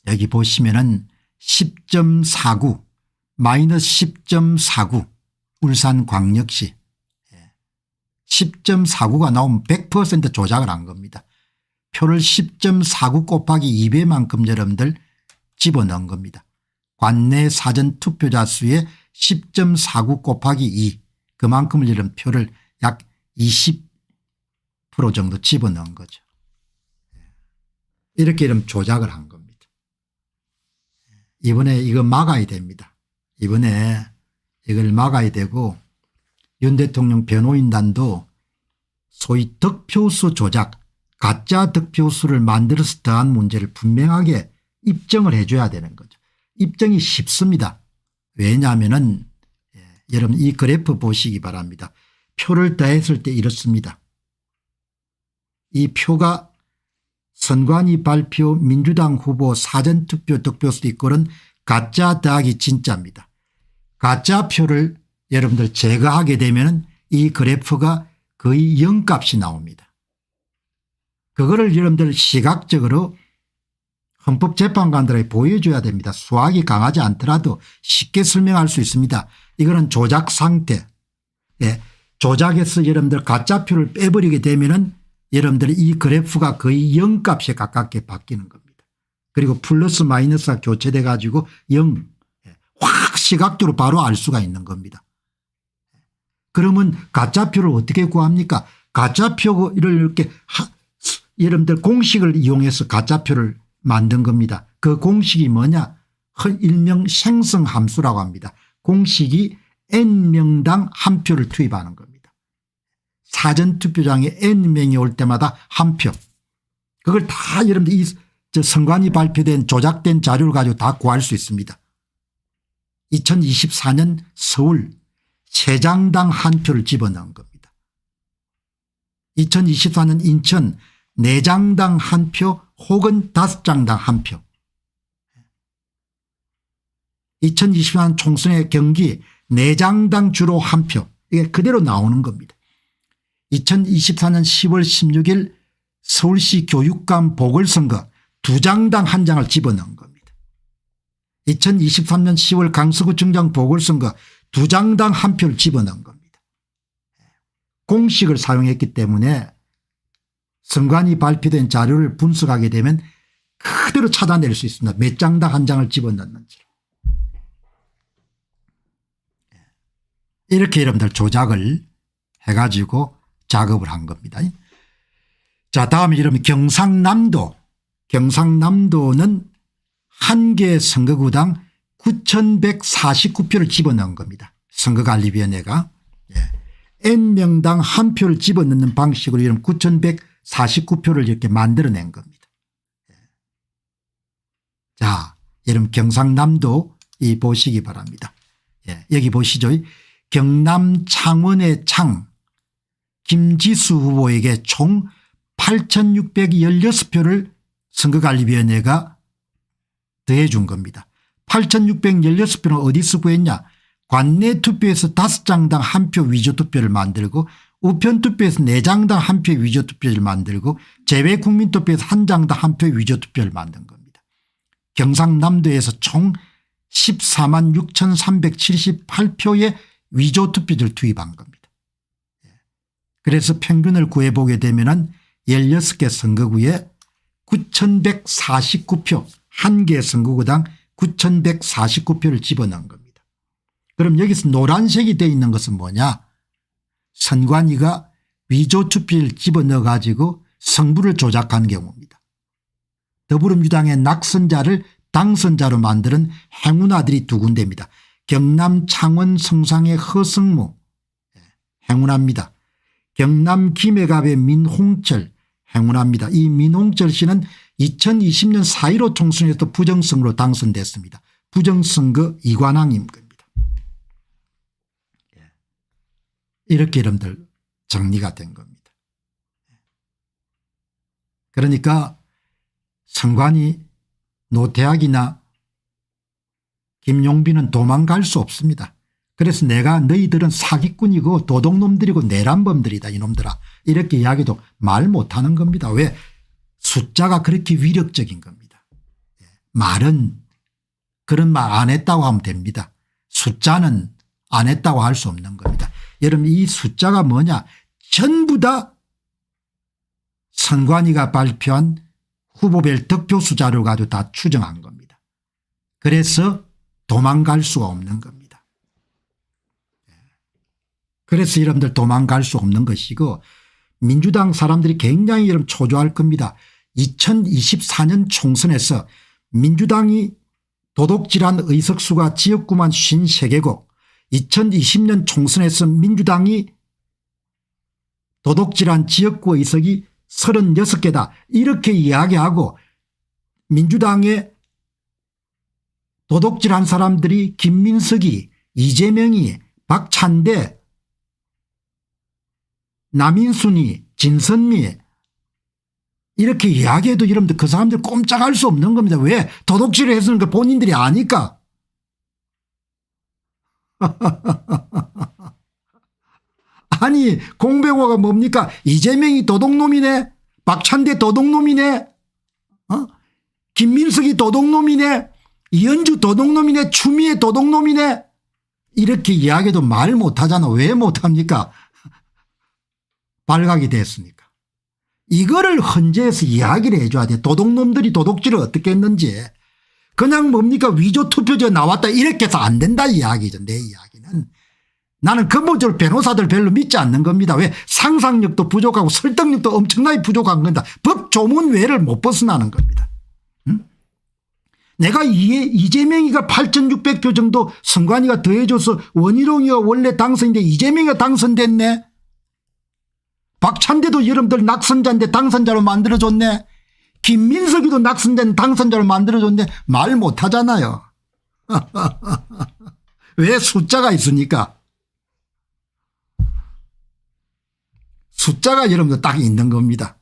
여기 보시면은 10.49 마이너스 10.49 울산광역시 10.49가 나오면 100% 조작을 한 겁니다. 표를 10.49 곱하기 2배만큼 여러분들 집어넣은 겁니다. 관내 사전투표자 수의 10.49 곱하기 2 그만큼을 이런 표를 약 20% 정도 집어넣은 거죠. 이렇게 이런 조작을 한 겁니다. 이번에 이거 막아야 됩니다. 이번에 이걸 막아야 되고 윤 대통령 변호인단도 소위 득표수 조작 가짜 득표수를 만들어서 더한 문제를 분명하게 입증을 해 줘야 되는 거죠. 입증이 쉽습니다. 왜냐하면은 여러분 이 그래프 보시기 바랍니다. 표를 더했을 때 이렇습니다. 이 표가 선관위 발표 민주당 후보 사전투표 득표수 이꼴은 가짜 더하기 진짜입니다. 가짜 표를 여러분들 제거하게 되면 이 그래프가 거의 0값이 나옵니다. 그거를 여러분들 시각적으로 헌법재판관들에게 보여줘야 됩니다. 수학이 강하지 않더라도 쉽게 설명할 수 있습니다. 이거는 조작 상태. 예, 조작해서 여러분들 가짜표를 빼버리게 되면은 여러분들 이 그래프가 거의 0값에 가깝게 바뀌는 겁니다. 그리고 플러스 마이너스가 교체돼 가지고 0. 확 시각적으로 바로 알 수가 있는 겁니다. 그러면 가짜표를 어떻게 구합니까? 가짜표를 이렇게 여러분들 공식을 이용해서 가짜표를 만든 겁니다. 그 공식이 뭐냐? 일명 생성함수라고 합니다. 공식이 n명당 한 표를 투입하는 겁니다. 사전투표장에 n명이 올 때마다 한 표. 그걸 다 여러분들 이 선관위 발표된 조작된 자료를 가지고 다 구할 수 있습니다. 2024년 서울 세장당 한 표를 집어넣은 겁니다. 2024년 인천 4장당 한 표 혹은 5장당 한 표. 2024년 총선의 경기 4장당 주로 한 표. 이게 그대로 나오는 겁니다. 2024년 10월 16일 서울시 교육감 보궐선거 2장당 한 장을 집어넣은 겁니다. 2023년 10월 강서구청장 보궐선거 2장당 한 표를 집어넣은 겁니다. 공식을 사용했기 때문에 선관위 발표된 자료를 분석하게 되면 그대로 찾아낼 수 있습니다. 몇 장당 한 장을 집어넣는지. 이렇게 여러분들 조작을 해가지고 작업을 한 겁니다. 자, 다음에 여러분 경상남도는 한 개 선거구당 9,149표를 집어넣은 겁니다. 선거관리위원회가. n명당 한 표를 집어넣는 방식으로 이런 9,149표를 이렇게 만들어낸 겁니다. 자, 여러분 경상남도 이 보시기 바랍니다. 여기 보시죠. 경남 창원의 창 김지수 후보에게 총 8,616표를 선거관리위원회가 더해 준 겁니다. 8,616표는 어디서 구했냐? 관내 투표에서 5장당 한 표 위조투표를 만들고 우편 투표에서 4장당 한 표 위조투표를 만들고 제외 국민투표에서 1장당 한 표 위조투표를 만든 겁니다. 경상남도에서 총 14만 6,378표의 위조투표를 투입한 겁니다. 그래서 평균을 구해보게 되면 16개 선거구에 9,149표 한 개 선거구당 9,149표를 집어넣은 겁니다. 그럼 여기서 노란색이 되어 있는 것은 뭐냐? 선관위가 위조투표를 집어넣어 가지고 성부를 조작한 경우입니다. 더불어민주당의 낙선자를 당선자로 만드는 행운아들이 2군데입니다. 경남 창원 성상의 허성무 행운아입니다. 경남 김해갑의 민홍철 행운아입니다. 이 민홍철 씨는 2020년 4.15 총선에서 부정선거로 당선됐습니다. 부정선거 이관왕인 겁니다. 이렇게 여러분들 정리가 된 겁니다. 그러니까 선관위 노태악이나 김용빈은 도망갈 수 없습니다. 그래서 내가 너희들은 사기꾼이고 도둑놈들이고 내란범들이다 이놈들아 이렇게 이야기도 말 못하는 겁니다. 왜? 숫자가 그렇게 위력적인 겁니다. 말은 그런 말 안 했다고 하면 됩니다. 숫자는 안 했다고 할 수 없는 겁니다. 여러분 이 숫자가 뭐냐? 전부 다 선관위가 발표한 후보별 득표수 자료를 가지고 다 추정한 겁니다. 그래서 도망갈 수가 없는 겁니다. 그래서 여러분들 도망갈 수 없는 것이고 민주당 사람들이 굉장히 여러분 초조할 겁니다. 2024년 총선에서 민주당이 도둑질한 의석수가 지역구만 53개고 2020년 총선에서 민주당이 도둑질한 지역구 의석이 36개다 이렇게 이야기하고 민주당의 도둑질한 사람들이 김민석이 이재명이 박찬대 남인순이 진선미 이렇게 이야기해도 여러분들 그 사람들 꼼짝할 수 없는 겁니다. 왜? 도둑질을 해서는 그 본인들이 아니까. 아니 공백호가 뭡니까? 이재명이 도둑놈이네. 박찬대 도둑놈이네. 김민석이 도둑놈이네. 이현주 도둑놈이네. 추미애 도둑놈이네. 이렇게 이야기도 말 못하잖아. 왜 못합니까? 발각이 됐으니까. 이거를 헌재에서 이야기를 해줘야 돼. 도둑놈들이 도둑질을 어떻게 했는지. 그냥 뭡니까 위조 투표제 나왔다 이렇게 해서 안 된다 이야기죠. 내 이야기는. 나는 근본적으로 변호사들 별로 믿지 않는 겁니다. 왜? 상상력도 부족하고 설득력도 엄청나게 부족한 겁니다. 법 조문 외를 못 벗어나는 겁니다. 응? 내가 이재명이가 8,600표 정도 선관위가 더해줘서 원희룡이가 원래 당선인데 이재명이가 당선됐네. 박찬대도 여러분들 낙선자인데 당선자로 만들어줬네. 김민석이도 낙선된 당선자로 만들어줬네. 말 못하잖아요. 왜? 숫자가 있으니까. 숫자가 여러분들 딱 있는 겁니다.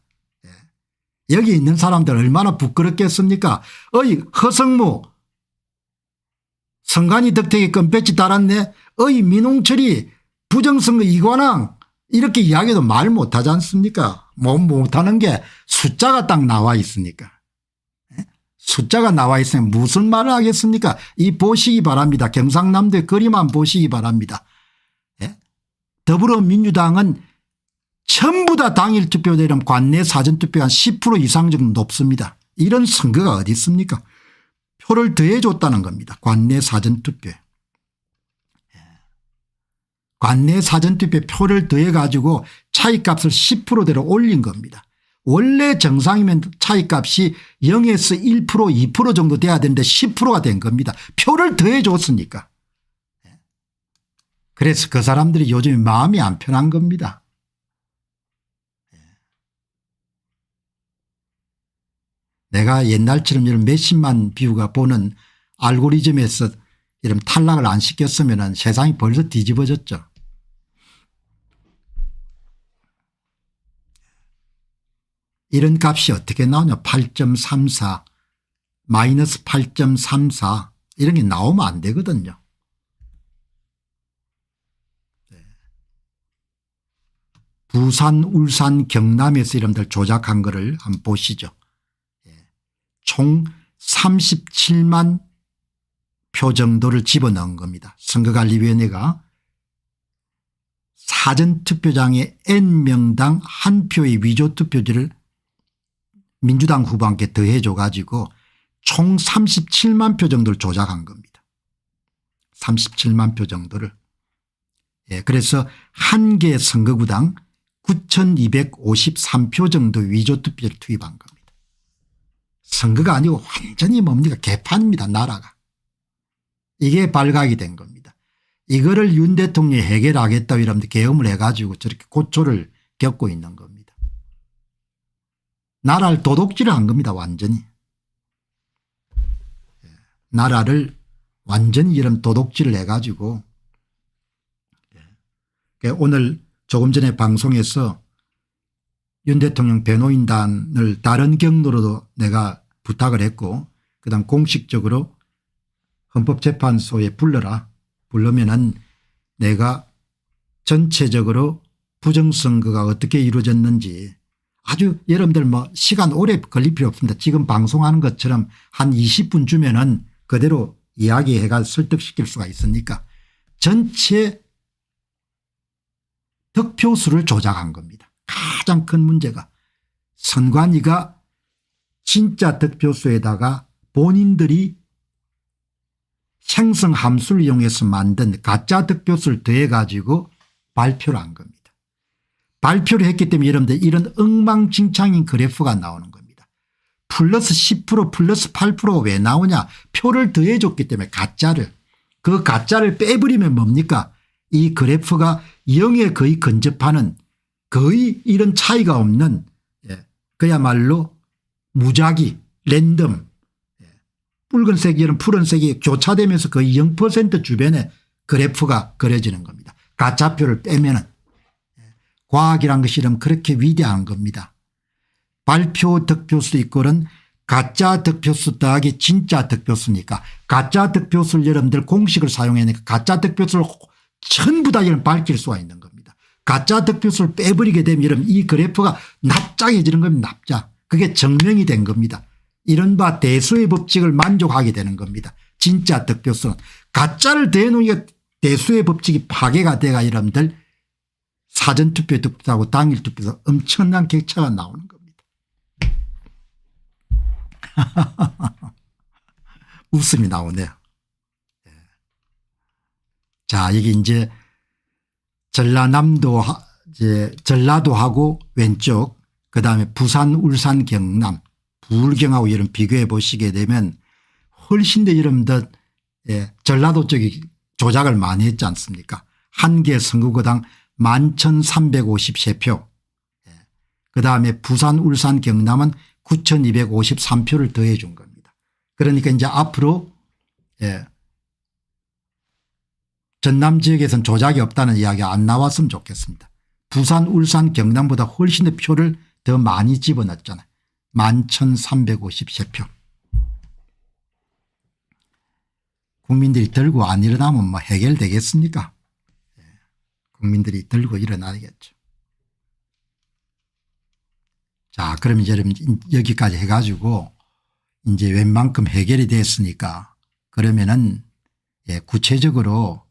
여기 있는 사람들 얼마나 부끄럽겠습니까? 어이 허성무 선관위 덕택에 껌배지 달았네. 어이 민홍철이 부정선거 이관왕 이렇게 이야기도 말 못하지 않습니까? 못하는 게 숫자가 딱 나와 있으니까. 숫자가 나와 있으면 무슨 말을 하겠습니까? 이 보시기 바랍니다. 경상남도의 그림만 보시기 바랍니다. 더불어민주당은 전부 다 당일 투표되면 관내 사전투표가 한 10% 이상 정도 높습니다. 이런 선거가 어디 있습니까? 표를 더해줬다는 겁니다. 관내 사전투표에. 관내 사전투표에 표를 더해가지고 차이값을 10%대로 올린 겁니다. 원래 정상이면 차이값이 0에서 1% 2% 정도 돼야 되는데 10%가 된 겁니다. 표를 더해줬으니까. 그래서 그 사람들이 요즘 마음이 안 편한 겁니다. 내가 옛날처럼 이런 몇십만 뷰가 보는 알고리즘에서 이런 탈락을 안 시켰으면 세상이 벌써 뒤집어졌죠. 이런 값이 어떻게 나오냐. 8.34 마이너스 8.34 이런 게 나오면 안 되거든요. 부산, 울산, 경남에서 여러분들 조작한 거를 한번 보시죠. 총 37만 표 정도를 집어넣은 겁니다. 선거관리위원회가 사전투표장에 N명당 한 표의 위조투표지를 민주당 후보한테 더해줘 가지고 총 37만 표 정도를 조작한 겁니다. 37만 표 정도를. 그래서 한 개 선거구당 9,253표 정도 위조투표를 투입한 겁니다. 선거가 아니고 완전히 뭡니까 개판입니다. 나라가. 이게 발각이 된 겁니다. 이거를 윤 대통령이 해결하겠다고 여러분들 계엄을 해가지고 저렇게 고초를 겪고 있는 겁니다. 나라를 도둑질을 한 겁니다. 완전히. 나라를 완전히 이런 도둑질을 해가지고 오늘 조금 전에 방송에서 윤 대통령 변호인단을 다른 경로로도 내가 부탁을 했고 그다음 공식적으로 헌법재판소에 불러라. 부르면은 내가 전체적으로 부정선거가 어떻게 이루어졌는지 아주 여러분들 뭐 시간 오래 걸릴 필요 없습니다. 지금 방송하는 것처럼 한 20분 주면은 그대로 이야기해가 설득시킬 수가 있으니까 전체 득표수를 조작한 겁니다. 가장 큰 문제가 선관위가 진짜 득표수에다가 본인들이 생성 함수를 이용해서 만든 가짜 득표수를 더해 가지고 발표를 한 겁니다. 발표를 했기 때문에 여러분들 이런 엉망진창인 그래프가 나오는 겁니다. 플러스 10% 플러스 8%가 왜 나오냐. 표를 더해 줬기 때문에 가짜를. 그 가짜를 빼버리면 뭡니까. 이 그래프가 0에 거의 근접하는 거의 이런 차이가 없는 그야말로 무작위 랜덤 붉은색이 이런 푸른색이 교차되면서 거의 0% 주변에 그래프가 그려지는 겁니다. 가짜표를 빼면은. 과학이란 것이 이러면 그렇게 위대한 겁니다. 발표 득표수 이꼴은 가짜 득표수 더하기 진짜 득표수니까 가짜 득표수를 여러분들 공식을 사용해내니까 가짜 득표수를 전부 다 이런 밝힐 수가 있는 겁니다. 가짜 득표수를 빼버리게 되면 여러분 이 그래프가 납작해지는 겁니다. 납작. 그게 증명이 된 겁니다. 이른바 대수의 법칙을 만족하게 되는 겁니다. 진짜 득표수는. 가짜를 대놓으니까 대수의 법칙이 파괴가 돼가 여러분들 사전투표 득표하고 당일투표에서 엄청난 격차가 나오는 겁니다. 웃음이 나오네요. 자, 여기 이제 전라도하고 왼쪽 그다음에 부산, 울산, 경남, 부울경하고 이런 비교해 보시게 되면 훨씬 더 여러분들 전라도 쪽이 조작을 많이 했지 않습니까? 한 개 선거구당 11,353표. 그다음에 부산, 울산, 경남은 9,253표를 더해 준 겁니다. 그러니까 이제 앞으로 전남 지역에서는 조작이 없다는 이야기가 안 나왔으면 좋겠습니다. 부산, 울산, 경남보다 훨씬 더 표를 더 많이 집어넣었잖아요. 11,353표. 국민들이 들고 안 일어나면 뭐 해결되겠습니까? 국민들이 들고 일어나야겠죠. 자, 그럼 이제 여기까지 해가지고 이제 웬만큼 해결이 됐으니까 그러면은 구체적으로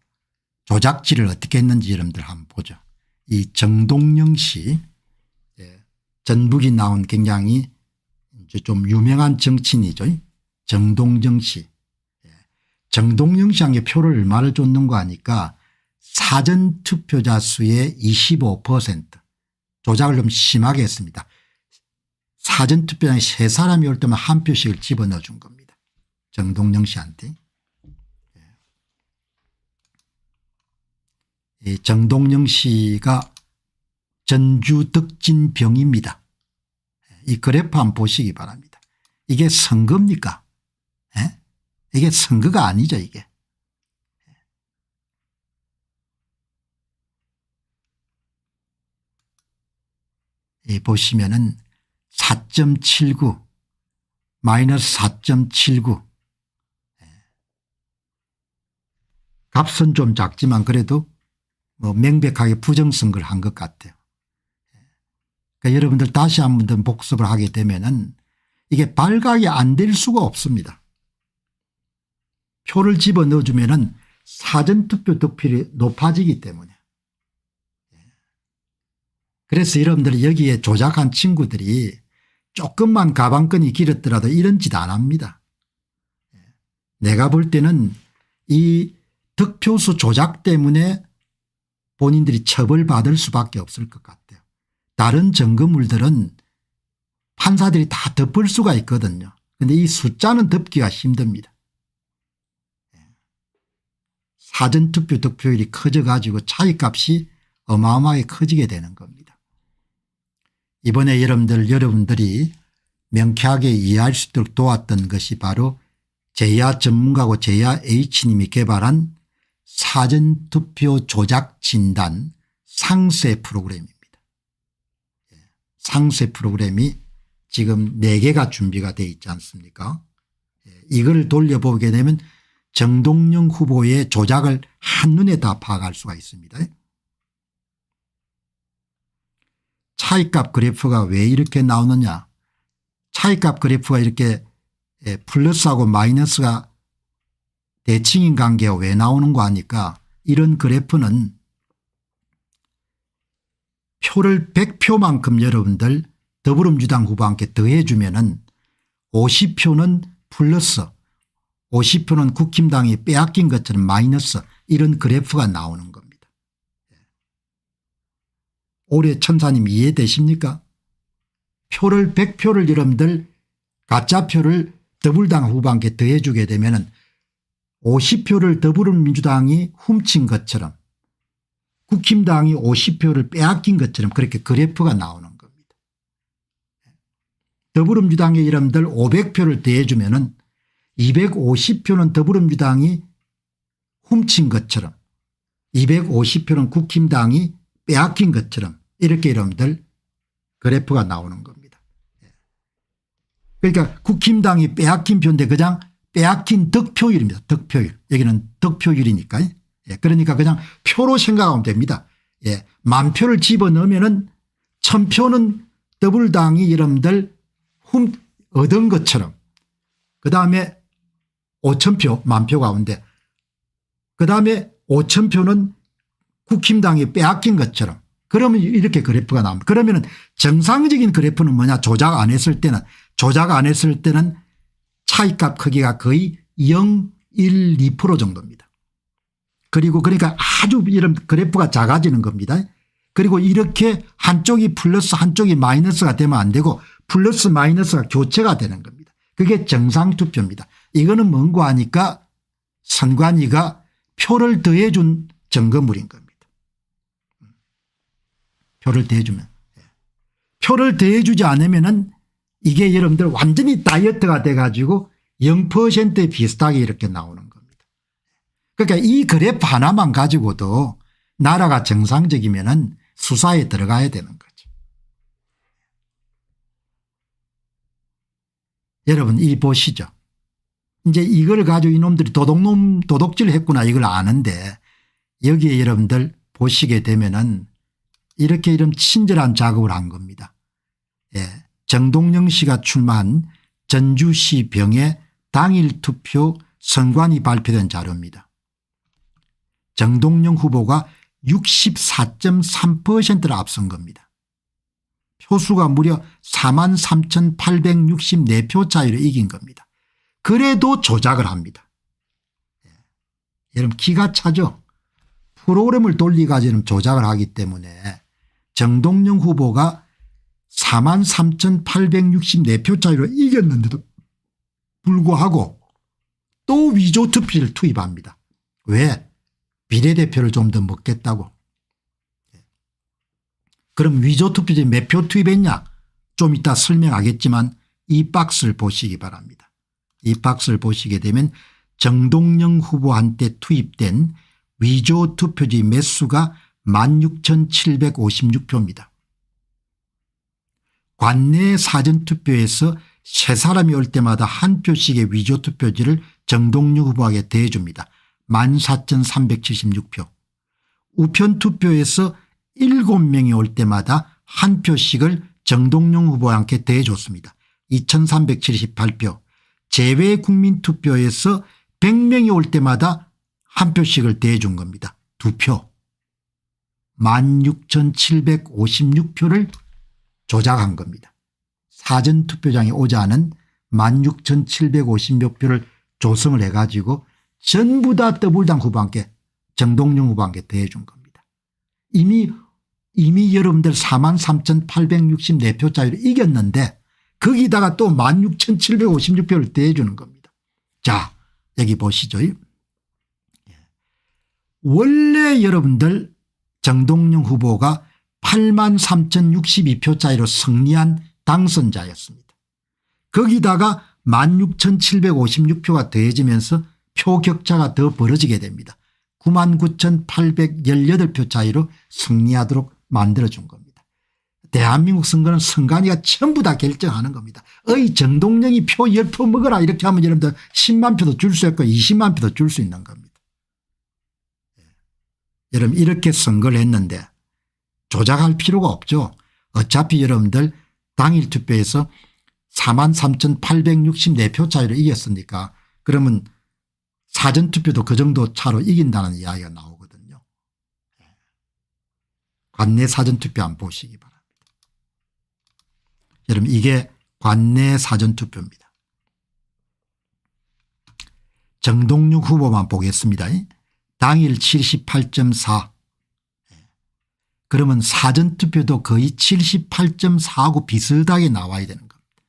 조작질을 어떻게 했는지 여러분들 한번 보죠. 이 정동영 씨, 전북이 나온 굉장히 이제 좀 유명한 정치인이죠. 정동영 씨. 정동영 씨한테 표를 얼마를 줬는가 하니까 사전투표자 수의 25% 조작을 좀 심하게 했습니다. 사전투표장에 3사람이 올 때만 한 표씩을 집어넣어 준 겁니다. 정동영 씨한테. 정동영 씨가 전주 덕진병입니다. 이 그래프 한번 보시기 바랍니다. 이게 선거입니까? 이게 선거가 아니죠 이게. 보시면은 4.79 마이너스 4.79 값은 좀 작지만 그래도 뭐 명백하게 부정선거를 한 것 같아요. 그러니까 여러분들 다시 한 번 더 복습을 하게 되면은 이게 발각이 안 될 수가 없습니다. 표를 집어넣어 주면은 사전투표 득표율이 높아지기 때문에. 그래서 여러분들이 여기에 조작한 친구들이 조금만 가방끈이 길었더라도 이런 짓 안 합니다. 내가 볼 때는 이 득표수 조작 때문에 본인들이 처벌받을 수밖에 없을 것 같아요. 다른 증거물들은 판사들이 다 덮을 수가 있거든요. 그런데 이 숫자는 덮기가 힘듭니다. 사전투표 득표율이 커져가지고 차이값이 어마어마하게 커지게 되는 겁니다. 이번에 여러분들이 명쾌하게 이해할 수 있도록 도왔던 것이 바로 제야 전문가고 제야 H님이 개발한 사전투표 조작 진단 상세 프로그램입니다. 상세 프로그램이 지금 4개가 준비가 되어 있지 않습니까? 이걸 돌려보게 되면 정동영 후보의 조작을 한눈에 다 파악할 수가 있습니다. 차이값 그래프가 왜 이렇게 나오느냐. 차이값 그래프가 이렇게 플러스하고 마이너스가 대칭인 관계가 왜 나오는가 하니까 이런 그래프는 표를 100표만큼 여러분들 더불어민주당 후보한테 더해 주면은 50표는 플러스 50표는 국힘당이 빼앗긴 것처럼 마이너스 이런 그래프가 나오는 겁니다. 올해 천사님 이해되십니까? 표를 100표를 여러분들 가짜표를 더불당 후보한테 더해 주게 되면은 50표를 더불어민주당이 훔친 것처럼 국힘당이 50표를 빼앗긴 것처럼 그렇게 그래프가 나오는 겁니다. 더불어민주당에 여러분들 500표를 더해 주면은 250표는 더불어민주당이 훔친 것처럼 250표는 국힘당이 빼앗긴 것처럼 이렇게 여러분들 그래프가 나오는 겁니다. 그러니까 국힘당이 빼앗긴 표인데 그냥 빼앗긴 득표율입니다. 득표율. 여기는 득표율이니까요. 그러니까 그냥 표로 생각하면 됩니다. 예, 10,000표를 집어넣으면은 1,000표는 더불당이 여러분들 얻은 것처럼 그다음에 5,000표 10,000표 가운데 그다음에 5,000표는 국힘당이 빼앗긴 것처럼 그러면 이렇게 그래프가 나옵니다. 그러면 정상적인 그래프는 뭐냐 조작 안 했을 때는 차이값 크기가 거의 0, 1, 2% 정도입니다. 그리고 그러니까 아주 이런 그래프가 작아지는 겁니다. 그리고 이렇게 한쪽이 플러스 한쪽이 마이너스가 되면 안 되고 플러스 마이너스가 교체가 되는 겁니다. 그게 정상투표입니다. 이거는 뭔고 하니까 선관위가 표를 더해 준 증거물인 겁니다. 표를 더해 주면. 표를 더해 주지 않으면은 이게 여러분들 완전히 다이어트가 돼 가지고 0%에 비슷하게 이렇게 나오는 겁니다. 그러니까 이 그래프 하나만 가지고도 나라가 정상적이면은 수사에 들어가야 되는 거죠. 여러분 이 보시죠. 이제 이걸 가지고 이놈들이 도둑질 했구나 이걸 아는데 여기에 여러분들 보시게 되면은 이렇게 이런 친절한 작업을 한 겁니다. 예. 정동영 씨가 출마한 전주시 병의 당일 투표 선관위 발표된 자료입니다. 정동영 후보가 64.3%를 앞선 겁니다. 표수가 무려 43,864표 차이로 이긴 겁니다. 그래도 조작을 합니다. 여러분 기가 차죠. 프로그램을 돌리가지고 조작을 하기 때문에 정동영 후보가 43,864표 차이로 이겼는데도 불구하고 또 위조 투표를 투입합니다. 왜? 비례대표를 좀 더 먹겠다고. 그럼 위조 투표지 몇 표 투입했냐? 좀 이따 설명하겠지만 이 박스를 보시기 바랍니다. 이 박스를 보시게 되면 정동영 후보한테 투입된 위조 투표지 매수가 16,756표입니다. 관내 사전투표에서 세 사람이 올 때마다 한 표씩의 위조 투표지를 정동영 후보에게 대줍니다. 14,376표. 우편투표에서 7명이 올 때마다 한 표씩을 정동영 후보에게 대줬습니다. 2,378표. 제외국민투표에서 100명이 올 때마다 한 표씩을 대준 겁니다. 2표. 16,756표를 조작한 겁니다. 사전투표장에 오자는 16,756표를 조성을 해가지고 전부 다 더불당 후보한테 정동영 후보한테 대해준 겁니다. 이미 여러분들 43,864표 차이로 이겼는데 거기다가 또 16,756표를 대해주는 겁니다. 자 여기 보시죠. 원래 여러분들 정동영 후보가 83,062표 차이로 승리한 당선자였습니다. 거기다가 16,756표가 더해지면서 표 격차가 더 벌어지게 됩니다. 99,818표 차이로 승리하도록 만들어준 겁니다. 대한민국 선거는 선관위가 전부 다 결정하는 겁니다. 정동영이 표 10표 먹어라 이렇게 하면 여러분들 10만 표도 줄 수 있고 20만 표도 줄 수 있는 겁니다. 여러분 이렇게 선거를 했는데 조작할 필요가 없죠. 어차피 여러분들 당일 투표에서 43,864표 차이로 이겼으니까 그러면 사전투표도 그 정도 차로 이긴다는 이야기가 나오거든요. 관내 사전투표 한번 보시기 바랍니다. 여러분 이게 관내 사전투표입니다. 정동영 후보만 보겠습니다. 당일 78.4. 그러면 사전투표도 거의 78.4하고 비슷하게 나와야 되는 겁니다.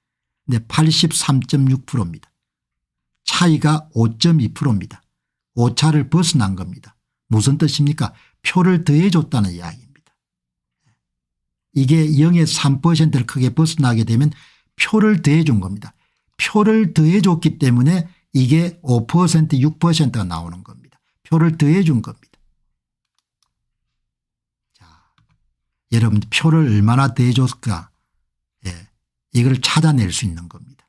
근데 83.6%입니다. 차이가 5.2%입니다. 오차를 벗어난 겁니다. 무슨 뜻입니까? 표를 더해줬다는 이야기입니다. 이게 0에서 3%를 크게 벗어나게 되면 표를 더해준 겁니다. 표를 더해줬기 때문에 이게 5% 6%가 나오는 겁니다. 표를 더해준 겁니다. 자, 여러분 표를 얼마나 더해줬을까? 이걸 찾아낼 수 있는 겁니다.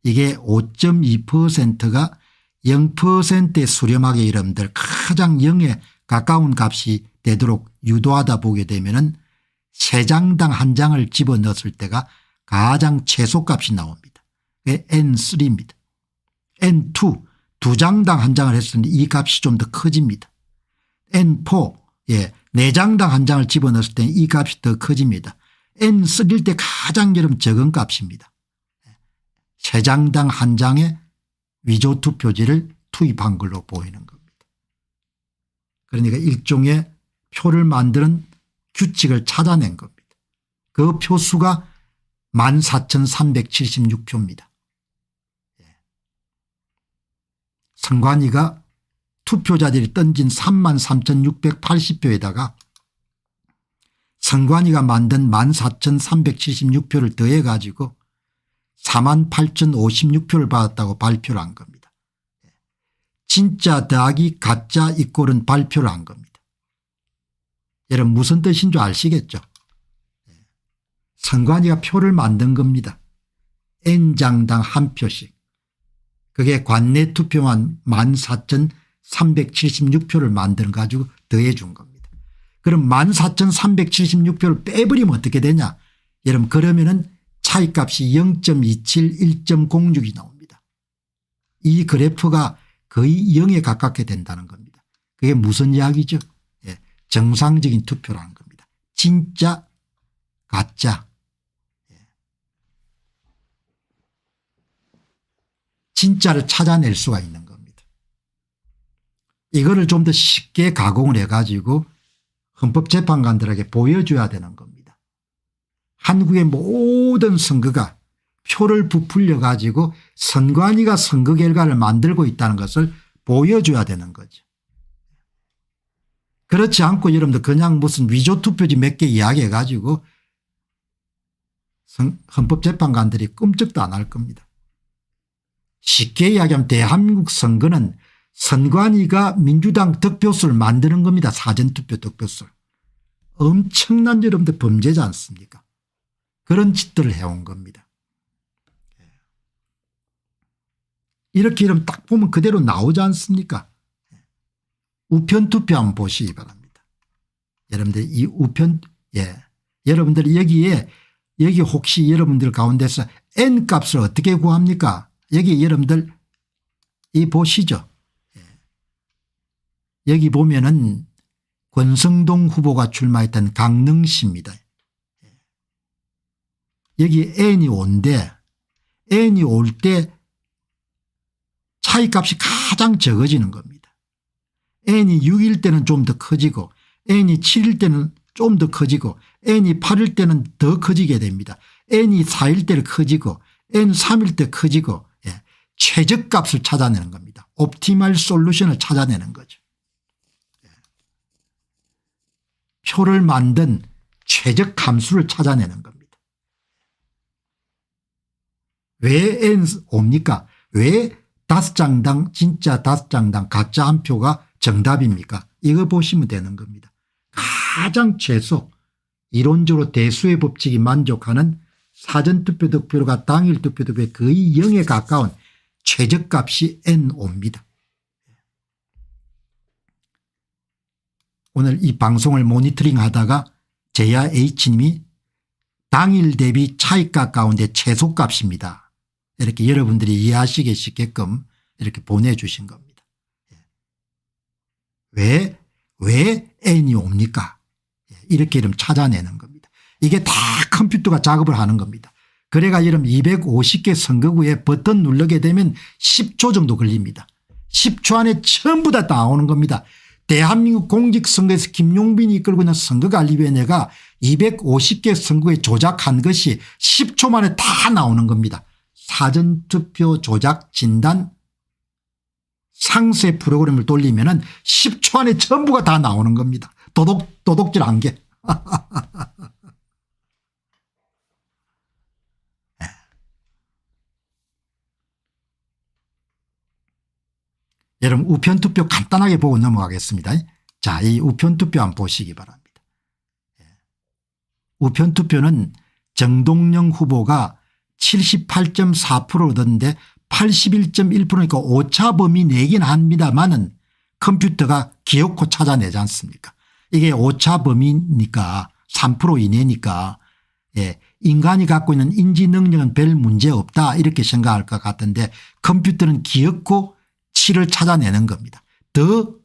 이게 5.2%가 0%에 수렴하게 여러분들 가장 0에 가까운 값이 되도록 유도하다 보게 되면은 3장당 1장을 집어넣었을 때가 가장 최소값이 나옵니다. 그게 N3입니다. N2 2장당 1장을 했으니 이 값이 좀 더 커집니다. N4 4장당 1장을 집어넣었을 때 이 값이 더 커집니다. N3일 때 가장 적은 값입니다. 3장당 1장의 위조투표지를 투입한 걸로 보이는 겁니다. 그러니까 일종의 표를 만드는 규칙을 찾아낸 겁니다. 그 표수가 14,376표입니다. 선관위가 투표자들이 던진 33,680표에다가 선관위가 만든 14,376표를 더해 가지고 48,056표를 받았다고 발표를 한 겁니다. 진짜 더하기 가짜 이꼴은 발표를 한 겁니다. 여러분 무슨 뜻인 줄 아시겠죠? 선관위가 표를 만든 겁니다. N장당 1표씩. 그게 관내 투표만 14,376표를 만들어 가지고 더해 준 겁니다. 그럼 14,376표를 빼버리면 어떻게 되냐? 여러분 그러면은 차이값이 0.27, 1.06이 나옵니다. 이 그래프가 거의 0에 가깝게 된다는 겁니다. 그게 무슨 이야기죠? 정상적인 투표라는 겁니다. 진짜 가짜. 진짜를 찾아낼 수가 있는 겁니다. 이거를 좀 더 쉽게 가공을 해가지고 헌법재판관들에게 보여줘야 되는 겁니다. 한국의 모든 선거가 표를 부풀려 가지고 선관위가 선거 결과를 만들고 있다는 것을 보여줘야 되는 거죠. 그렇지 않고 여러분들 그냥 무슨 위조투표지 몇 개 이야기해 가지고 헌법재판관들이 끔찍도 안 할 겁니다. 쉽게 이야기하면 대한민국 선거는 선관위가 민주당 득표수를 만드는 겁니다. 사전투표 득표수를. 엄청난 여러분들 범죄지 않습니까? 그런 짓들을 해온 겁니다. 이렇게 이러면 딱 보면 그대로 나오지 않습니까? 우편투표 한번 보시기 바랍니다. 여러분들 이 우편 여러분들 여기 혹시 여러분들 가운데서 N값을 어떻게 구합니까? 여기 여러분들 이 보시죠. 여기 보면은 권성동 후보가 출마했던 강릉시입니다. 여기 N이 5인데 N이 올 때 차이값이 가장 적어지는 겁니다. N이 6일 때는 좀 더 커지고 N이 7일 때는 좀 더 커지고 N이 8일 때는 더 커지게 됩니다. N이 4일 때는 커지고 N 3일 때 커지고 최저값을 찾아내는 겁니다. 옵티멀 솔루션을 찾아내는 거죠. 표를 만든 최적 함수를 찾아내는 겁니다. 왜 N 옵니까? 왜 5장당 진짜 5장당 가짜 한 표가 정답입니까? 이거 보시면 되는 겁니다. 가장 최소 이론적으로 대수의 법칙이 만족하는 사전투표 득표가 당일 투표 득표에 거의 0에 가까운 최저값이 N5입니다. 오늘 이 방송을 모니터링 하다가 제야 H님이 당일 대비 차이값 가운데 최소값입니다. 이렇게 여러분들이 이해하시기 쉽게끔 이렇게 보내주신 겁니다. 왜 N이 옵니까? 이렇게 이름 찾아내는 겁니다. 이게 다 컴퓨터가 작업을 하는 겁니다. 그래가 여러분 250개 선거구에 버튼 누르게 되면 10초 정도 걸립니다. 10초 안에 전부 다 나오는 겁니다. 대한민국 공직선거에서 김용빈이 이끌고 있는 선거관리위원회가 250개 선거에 조작한 것이 10초 만에 다 나오는 겁니다. 사전투표 조작 진단 상세 프로그램을 돌리면 10초 안에 전부가 다 나오는 겁니다. 도둑질한 게. 여러분 우편투표 간단하게 보고 넘어가겠습니다. 자, 이 우편투표 한번 보시기 바랍니다. 우편투표는 정동영 후보가 78.4% 얻었는데 81.1%니까 오차 범위 내긴 합니다만은 컴퓨터가 기어코 찾아내지 않습니까? 이게 오차 범위니까 3% 이내니까 예, 인간이 갖고 있는 인지 능력은 별 문제 없다 이렇게 생각할 것 같은데 컴퓨터는 기어코 7을 찾아내는 겁니다. 더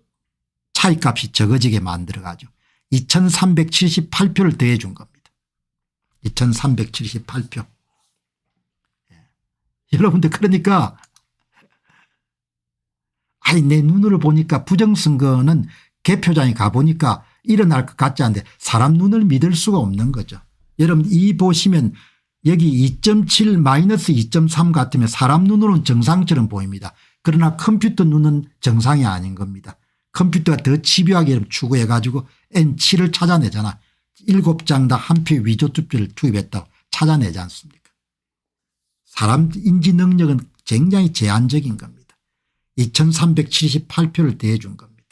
차이값이 적어지게 만들어 가지고 2378표를 더해 준 겁니다. 2378표. 예. 여러분들 그러니까 아니 내 눈으로 보니까 부정선거는 개표장에 가보니까 일어날 것 같지 않은데 사람 눈을 믿을 수가 없는 거죠. 여러분 이 보시면 여기 2.7 마이너스 2.3 같으면 사람 눈으로는 정상처럼 보입니다. 그러나 컴퓨터 눈은 정상이 아닌 겁니다. 컴퓨터가 더 집요하게 추구해 가지고 N7을 찾아내잖아. 7장 다 한 표 위조 투표를 투입했다고 찾아내지 않습니까? 사람 인지 능력은 굉장히 제한적인 겁니다. 2378표를 더해 준 겁니다.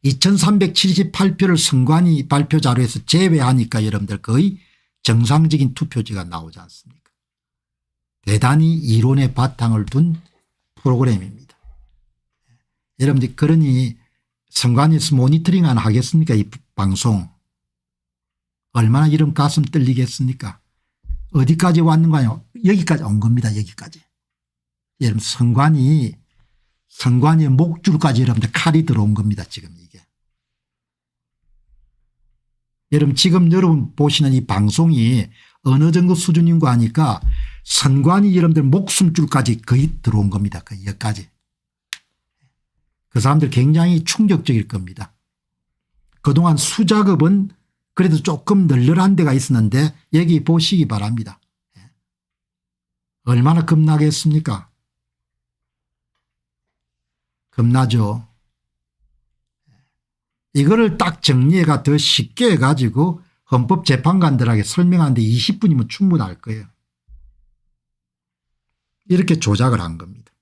2378표를 선관위 발표 자료에서 제외하니까 여러분들 거의 정상적인 투표지가 나오지 않습니까? 대단히 이론의 바탕을 둔 프로그램입니다. 여러분들 그러니 선관위에서 모니터링 안 하겠습니까? 이 방송. 얼마나 이런 가슴 떨리겠습니까? 어디까지 왔는가요? 여기까지 온 겁니다. 여기까지. 여러분 선관위의 목줄까지 여러분들 칼이 들어온 겁니다. 지금 이게. 여러분 지금 여러분 보시는 이 방송이 어느 정도 수준인가 하니까 선관위 여러분들 목숨줄까지 거의 들어온 겁니다. 거의 여기까지. 그 사람들 굉장히 충격적일 겁니다. 그동안 수작업은 그래도 조금 널널한 데가 있었는데 여기 보시기 바랍니다. 얼마나 겁나겠습니까? 겁나죠. 이거를 딱 정리해가 더 쉽게 해가지고 헌법재판관들에게 설명하는데 20분이면 충분할 거예요. 이렇게 조작을 한 겁니다.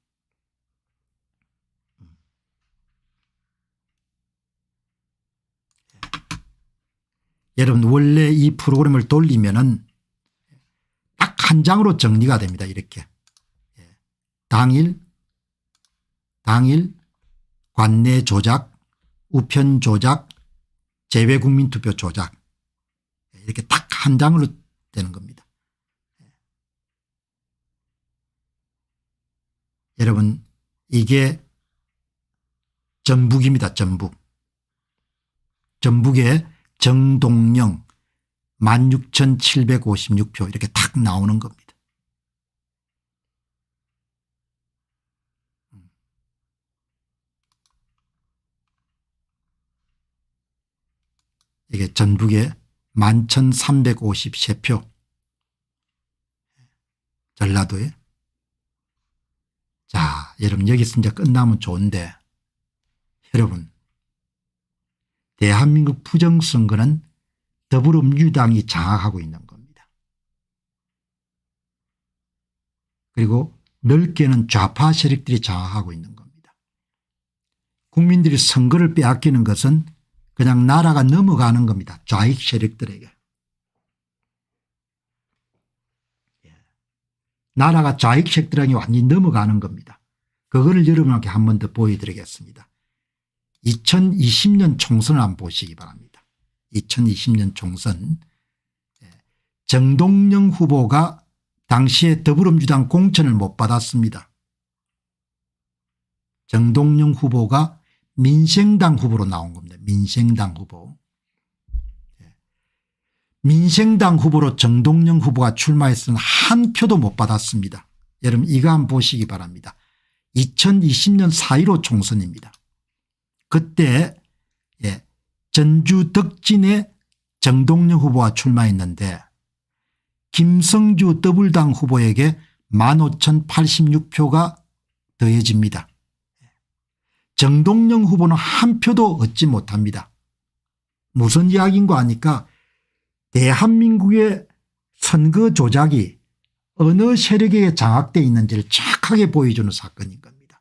여러분 원래 이 프로그램을 돌리면은 딱 한 장으로 정리가 됩니다. 이렇게. 당일 관내 조작, 우편 조작, 재외국민투표 조작 이렇게 딱 한 장으로 되는 겁니다. 여러분 이게 전북입니다. 전북. 전북의 정동영 16,756표 이렇게 딱 나오는 겁니다. 이게 전북의 11,353표 전라도에. 자 여러분 여기서 이제 끝나면 좋은데 여러분 대한민국 부정선거는 더불어민주당이 장악하고 있는 겁니다. 그리고 넓게는 좌파 세력들이 장악하고 있는 겁니다. 국민들이 선거를 빼앗기는 것은 그냥 나라가 넘어가는 겁니다. 좌익 세력들에게. 나라가 좌익 세력들에게 완전히 넘어가는 겁니다. 그거를 여러분에게 한 번 더 보여드리겠습니다. 2020년 총선을 한번 보시기 바랍니다. 2020년 총선 정동영 후보가 당시에 더불어민주당 공천을 못 받았습니다. 정동영 후보가 민생당 후보로 나온 겁니다. 민생당 후보. 민생당 후보로 정동영 후보가 출마했으나 한 표도 못 받았습니다. 여러분 이거 한번 보시기 바랍니다. 2020년 4.15 총선입니다. 그때 전주 덕진에 정동영 후보가 출마했는데 김성주 더불당 후보에게 15,086표가 더해집니다. 정동영 후보는 한 표도 얻지 못합니다. 무슨 이야기인가 하니까 대한민국의 선거 조작이 어느 세력에게 장악되어 있는지를 정확하게 보여주는 사건인 겁니다.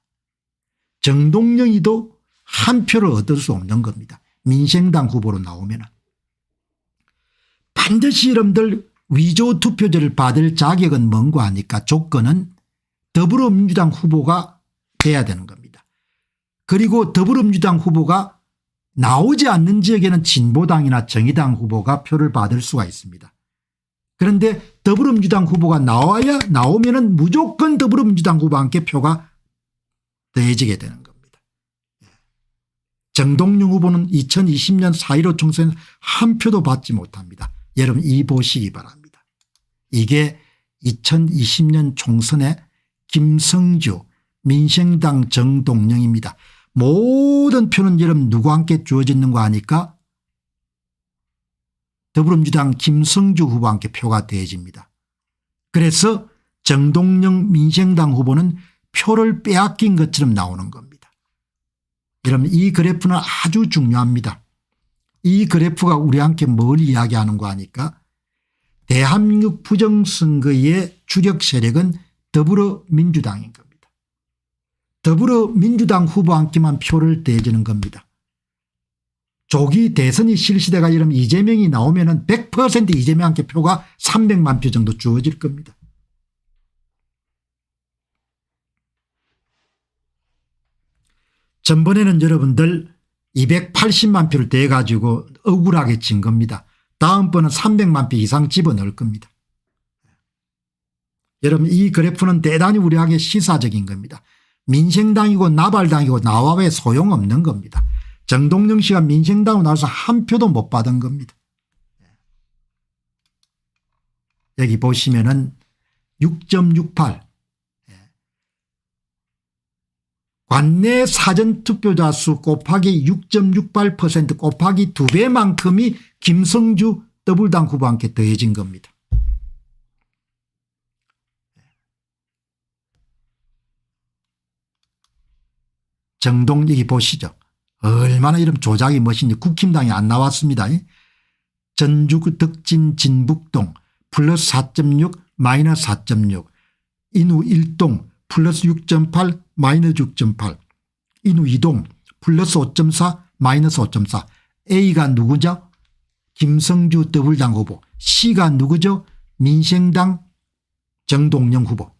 정동영이도 한 표를 얻을 수 없는 겁니다. 민생당 후보로 나오면 반드시 여러분들 위조 투표제를 받을 자격은 뭔가 하니까 조건은 더불어민주당 후보가 돼야 되는 겁니다. 그리고 더불어민주당 후보가 나오지 않는 지역에는 진보당이나 정의당 후보가 표를 받을 수가 있습니다. 그런데 더불어민주당 후보가 나오면은 무조건 더불어민주당 후보와 함께 표가 더해지게 되는 겁니다. 정동영 후보는 2020년 4.15 총선에서 한 표도 받지 못합니다. 여러분 이 보시기 바랍니다. 이게 2020년 총선의 김성주 민생당 정동영입니다. 모든 표는 여러분 누구와 함께 주어지는 거 아니까 더불어민주당 김성주 후보와 함께 표가 더해집니다. 그래서 정동영 민생당 후보는 표를 빼앗긴 것처럼 나오는 겁니다. 여러분 이 그래프는 아주 중요합니다. 이 그래프가 우리와 함께 뭘 이야기하는 거 아니까 대한민국 부정선거의 주력 세력은 더불어민주당인 겁니다. 더불어민주당 후보와 함께만 표를 대주는 겁니다. 조기 대선이 실시돼가 여러분 이재명이 나오면은 100% 이재명한테 표가 300만 표 정도 주어질 겁니다. 전번에는 여러분들 280만 표를 대 가지고 억울하게 진 겁니다. 다음번은 300만 표 이상 집어넣을 겁니다. 여러분 이 그래프는 대단히 우리에게 시사적인 겁니다. 민생당이고 나발당이고 나와 왜 소용없는 겁니다. 정동영 씨가 민생당으로 나와서 한 표도 못 받은 겁니다. 여기 보시면은 6.68 관내 사전투표자 수 곱하기 6.68% 곱하기 2배만큼이 김성주 더불당 후보와 함께 더해진 겁니다. 정동영이 보시죠. 얼마나 이런 조작이 멋있는지. 국힘당이 안 나왔습니다. 전주 덕진 진북동 플러스 4.6 마이너스 4.6 인후 1동 플러스 6.8 마이너스 6.8 인후 2동 플러스 5.4 마이너스 5.4 A가 누구죠? 김성주 더불당 후보. C가 누구죠? 민생당 정동영 후보.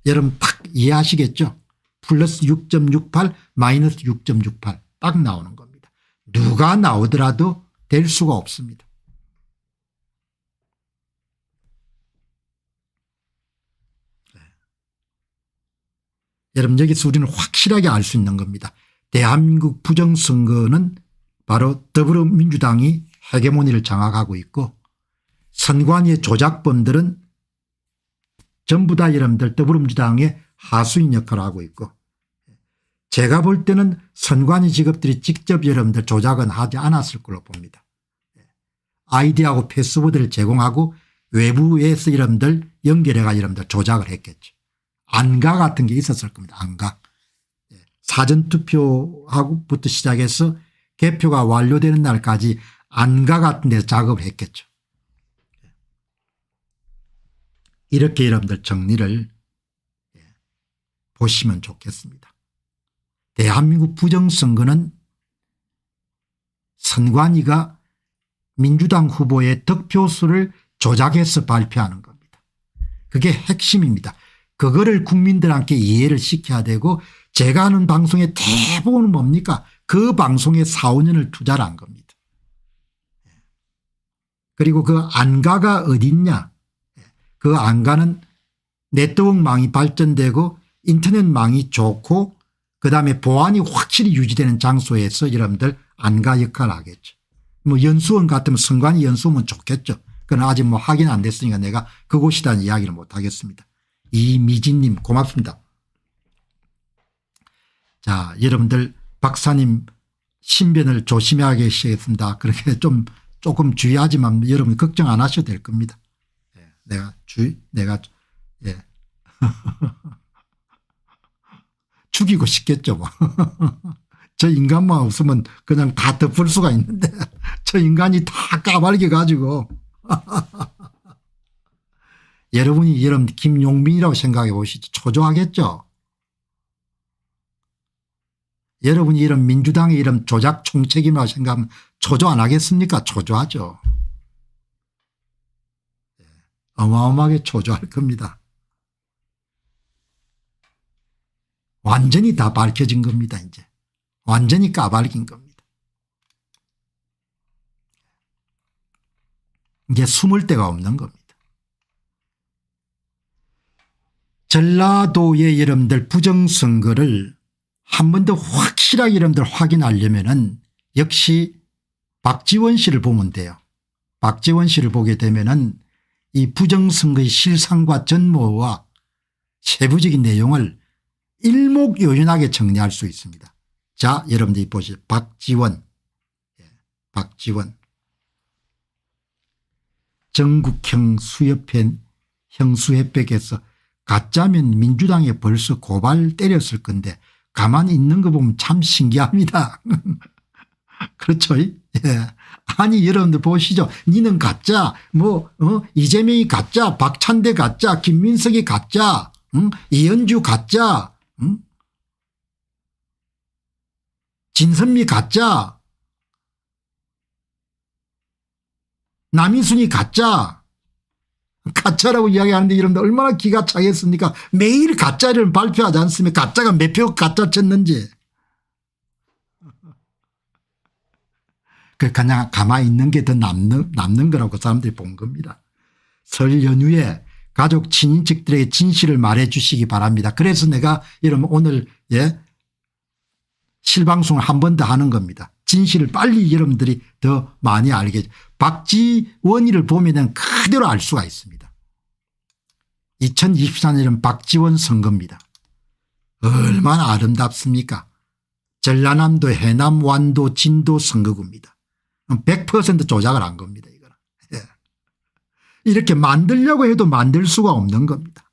여러분 딱 이해하시겠죠? 플러스 6.68 마이너스 6.68 딱 나오는 겁니다. 누가 나오더라도 될 수가 없습니다. 여러분 여기서 우리는 확실하게 알 수 있는 겁니다. 대한민국 부정선거는 바로 더불어민주당이 헤게모니를 장악하고 있고 선관위의 조작범들은 전부 다 여러분들 더불어민주당의 하수인 역할을 하고 있고 제가 볼 때는 선관위 직업들이 직접 여러분들 조작은 하지 않았을 걸로 봅니다. 아이디하고 패스워드를 제공하고 외부에서 여러분들 연결해가 여러분들 조작을 했겠죠. 안가 같은 게 있었을 겁니다. 안가. 사전투표하고부터 시작해서 개표가 완료되는 날까지 안가 같은 데서 작업을 했겠죠. 이렇게 여러분들 정리를 보시면 좋겠습니다. 대한민국 부정선거는 선관위가 민주당 후보의 득표수를 조작해서 발표하는 겁니다. 그게 핵심입니다. 그거를 국민들한테 이해를 시켜야 되고 제가 하는 방송의 대부분은 뭡니까? 그 방송에 4, 5년을 투자를 한 겁니다. 그리고 그 안가가 어디 있냐? 그 안가는 네트워크망이 발전되고 인터넷망이 좋고 그다음에 보안이 확실히 유지되는 장소에서 여러분들 안가 역할을 하겠죠. 뭐 연수원 같으면 선관위 연수원 좋겠죠. 그러나 아직 뭐 확인 안 됐으니까 내가 그곳이라는 이야기를 못 하겠습니다. 이미진님 고맙습니다. 자 여러분들 박사님 신변을 조심하게 하시겠습니다. 그렇게 좀 조금 주의하지만 여러분 걱정 안 하셔도 될 겁니다. 내가 예. 죽이고 싶겠죠. 뭐. 저 인간만 없으면 그냥 다 덮을 수가 있는데 저 인간이 다 까발겨 가지고 여러분이 여러분 김용민이라고 생각해 보시죠. 초조하겠죠. 여러분이 이런 민주당의 이런 조작 총책임이라고 생각하면 초조 안 하겠습니까? 초조하죠. 어마어마하게 초조할 겁니다. 완전히 다 밝혀진 겁니다. 이제 완전히 까발린 겁니다. 이제 숨을 데가 없는 겁니다. 전라도의 여러분들 부정선거를 한 번 더 확실하게 여러분들 확인하려면은 역시 박지원 씨를 보면 돼요. 박지원 씨를 보게 되면은 이 부정선거의 실상과 전모와 세부적인 내용을 일목요연하게 정리할 수 있습니다. 자, 여러분들이 보시죠. 박지원. 박지원. 전국형 수협회 형수협백에서 가짜면 민주당에 벌써 고발 때렸을 건데 가만히 있는 거 보면 참 신기합니다. 그렇죠. 예. 아니 여러분들 보시죠. 니는 가짜 이재명이 가짜 박찬대 가짜 김민석이 가짜 이현주 가짜 진선미 가짜 남인순이 가짜라고 이야기하는데 여러분들 얼마나 기가 차겠습니까. 매일 가짜를 발표하지 않습니까. 가짜가 몇 표 가짜 쳤는지. 그냥 가만히 있는 게 더 남는 거라고 사람들이 본 겁니다. 설 연휴에 가족 친인척들에게 진실을 말해 주시기 바랍니다. 그래서 내가 여러분 오늘 실방송을 한 번 더 하는 겁니다. 진실을 빨리 여러분들이 더 많이 알게. 박지원이를 보면 그대로 알 수가 있습니다. 2024년은 박지원 선거입니다. 얼마나 아름답습니까. 전라남도 해남 완도 진도 선거구입니다. 100% 조작을 한 겁니다. 이거는. 이렇게 만들려고 해도 만들 수가 없는 겁니다.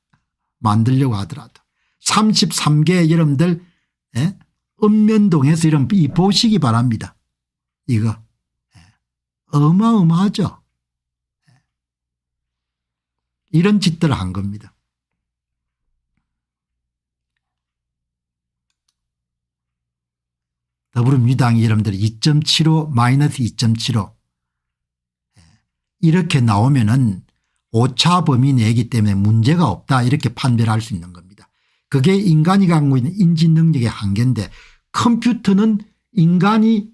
만들려고 하더라도. 33개 여러분들 읍면동에서 이런 이 보시기 바랍니다. 이거 어마어마하죠. 이런 짓들을 한 겁니다. 더불어민주당이 여러분들 2.75 마이너스 2.75 이렇게 나오면은 오차 범위 내기 때문에 문제가 없다 이렇게 판별할 수 있는 겁니다. 그게 인간이 갖고 있는 인지 능력의 한계인데 컴퓨터는 인간이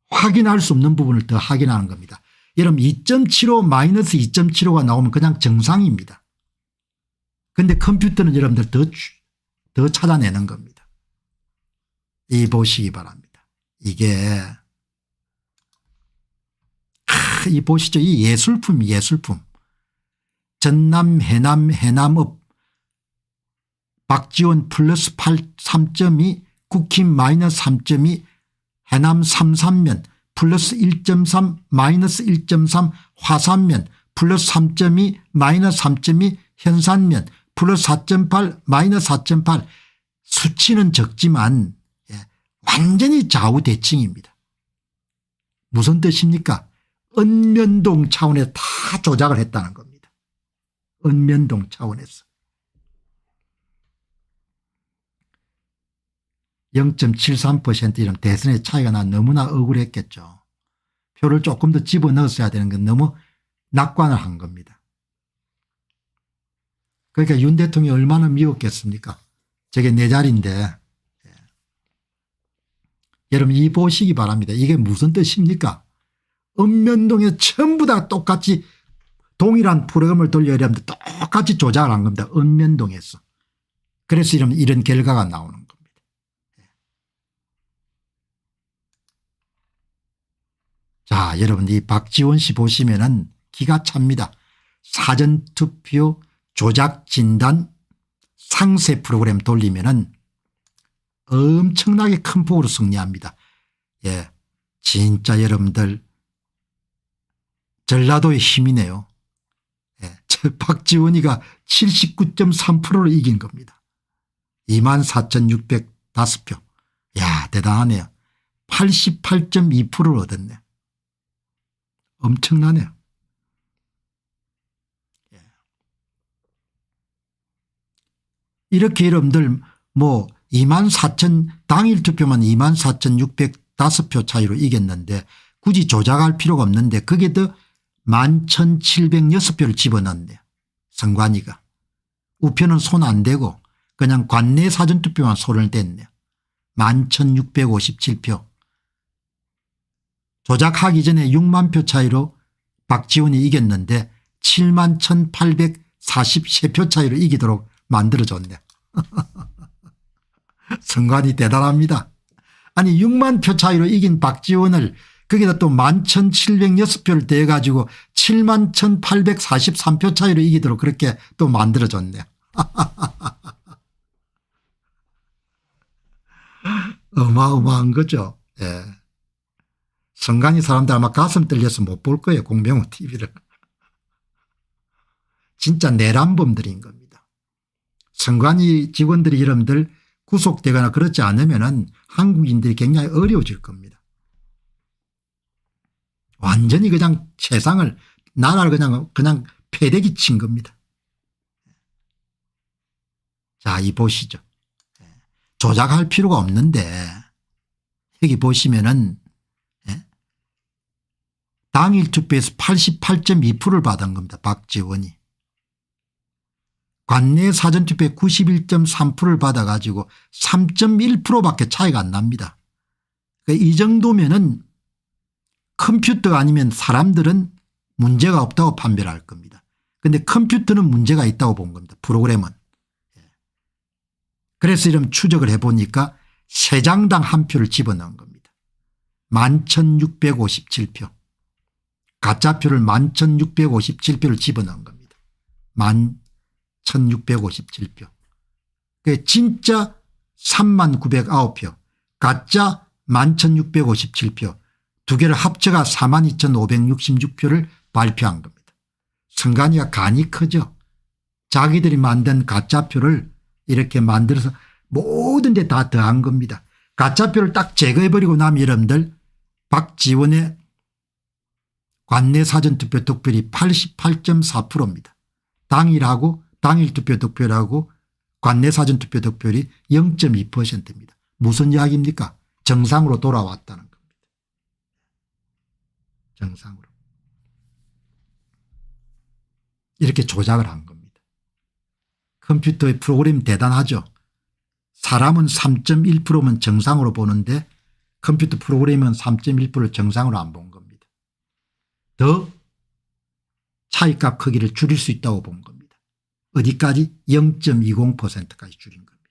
확인할 수 없는 부분을 더 확인하는 겁니다. 여러분 2.75 마이너스 2.75가 나오면 그냥 정상입니다. 그런데 컴퓨터는 여러분들 더 찾아내는 겁니다. 이 보시기 바랍니다. 이게 이 보시죠. 이 예술품 전남 해남읍 박지원 플러스 3.2 국힘 마이너스 3.2 해남 3.3면 플러스 1.3 마이너스 1.3 화산면 플러스 3.2 마이너스 3.2 현산면 플러스 4.8 마이너스 4.8 수치는 적지만 완전히 좌우대칭입니다. 무슨 뜻입니까? 읍면동 차원에서 다 조작을 했다는 겁니다. 읍면동 차원에서. 0.73% 이런 대선의 차이가 나 너무나 억울했겠죠. 표를 조금 더 집어넣었어야 되는 건 너무 낙관을 한 겁니다. 그러니까 윤 대통령이 얼마나 미웠겠습니까? 저게 내 자리인데. 여러분 이 보시기 바랍니다. 이게 무슨 뜻입니까? 읍면동에 전부 다 똑같이 동일한 프로그램을 돌려야 하는데 똑같이 조작을 한 겁니다. 읍면동에서. 그래서 이런 결과가 나오는 겁니다. 자, 여러분 이 박지원 씨 보시면은 기가 찹니다. 사전투표 조작 진단 상세 프로그램 돌리면은 엄청나게 큰 폭으로 승리합니다. 예, 진짜 여러분들 전라도의 힘이네요. 예, 박지원이가 79.3%로 이긴 겁니다. 24,605표. 야, 대단하네요. 88.2%를 얻었네. 엄청나네요. 예. 이렇게 여러분들 24,000 당일 투표만 24,605표 차이로 이겼는데 굳이 조작할 필요가 없는데 그게 더 11,706표를 집어넣었네요. 선관위가. 우표는 손 안 대고 그냥 관내 사전투표만 손을 댔네요. 11,657표. 조작하기 전에 6만 표 차이로 박지원이 이겼는데 71,843표 차이로 이기도록 만들어줬네요. 선관위 대단합니다. 아니 6만 표 차이로 이긴 박지원을 거기다 또 11,706표를 대가지고 71,843표 차이로 이기도록 그렇게 또 만들어줬네요. 어마어마한 거죠. 예. 선관위 사람들 아마 가슴 떨려서 못 볼 거예요. 공병호 TV를. 진짜 내란범들인 겁니다. 선관위 직원들이 여러분들 구속되거나 그렇지 않으면 한국인들이 굉장히 어려워질 겁니다. 완전히 그냥 세상을 나라를 그냥 패대기 친 겁니다. 자, 이 보시죠. 조작할 필요가 없는데 여기 보시면은 당일 투표에서 88.2%를 받은 겁니다. 박지원이. 관내 사전투표에 91.3%를 받아가지고 3.1%밖에 차이가 안 납니다. 이 정도면은 컴퓨터 아니면 사람들은 문제가 없다고 판별할 겁니다. 그런데 컴퓨터는 문제가 있다고 본 겁니다. 프로그램은. 그래서 이런 추적을 해보니까 세 장당 한 표를 집어넣은 겁니다. 11,657표. 가짜표를 11,657표를 집어넣은 겁니다. 11,657표. 진짜 39,909표. 가짜 11,657표. 두 개를 합쳐가 42,566표를 발표한 겁니다. 선관위가 간이 크죠. 자기들이 만든 가짜표를 이렇게 만들어서 모든 데 다 더한 겁니다. 가짜표를 딱 제거해버리고 나면 여러분들 박지원의 관내 사전투표 득표율이 88.4%입니다. 당일하고 당일투표 득표율하고 관내 사전투표 득표율이 0.2%입니다. 무슨 이야기입니까? 정상으로 돌아왔다는 겁니다. 정상으로. 이렇게 조작을 한 겁니다. 컴퓨터의 프로그램 대단하죠. 사람은 3.1%면 정상으로 보는데 컴퓨터 프로그램은 3.1%를 정상으로 안 본 겁니다. 더 차이값 크기를 줄일 수 있다고 본 겁니다. 어디까지? 0.20%까지 줄인 겁니다.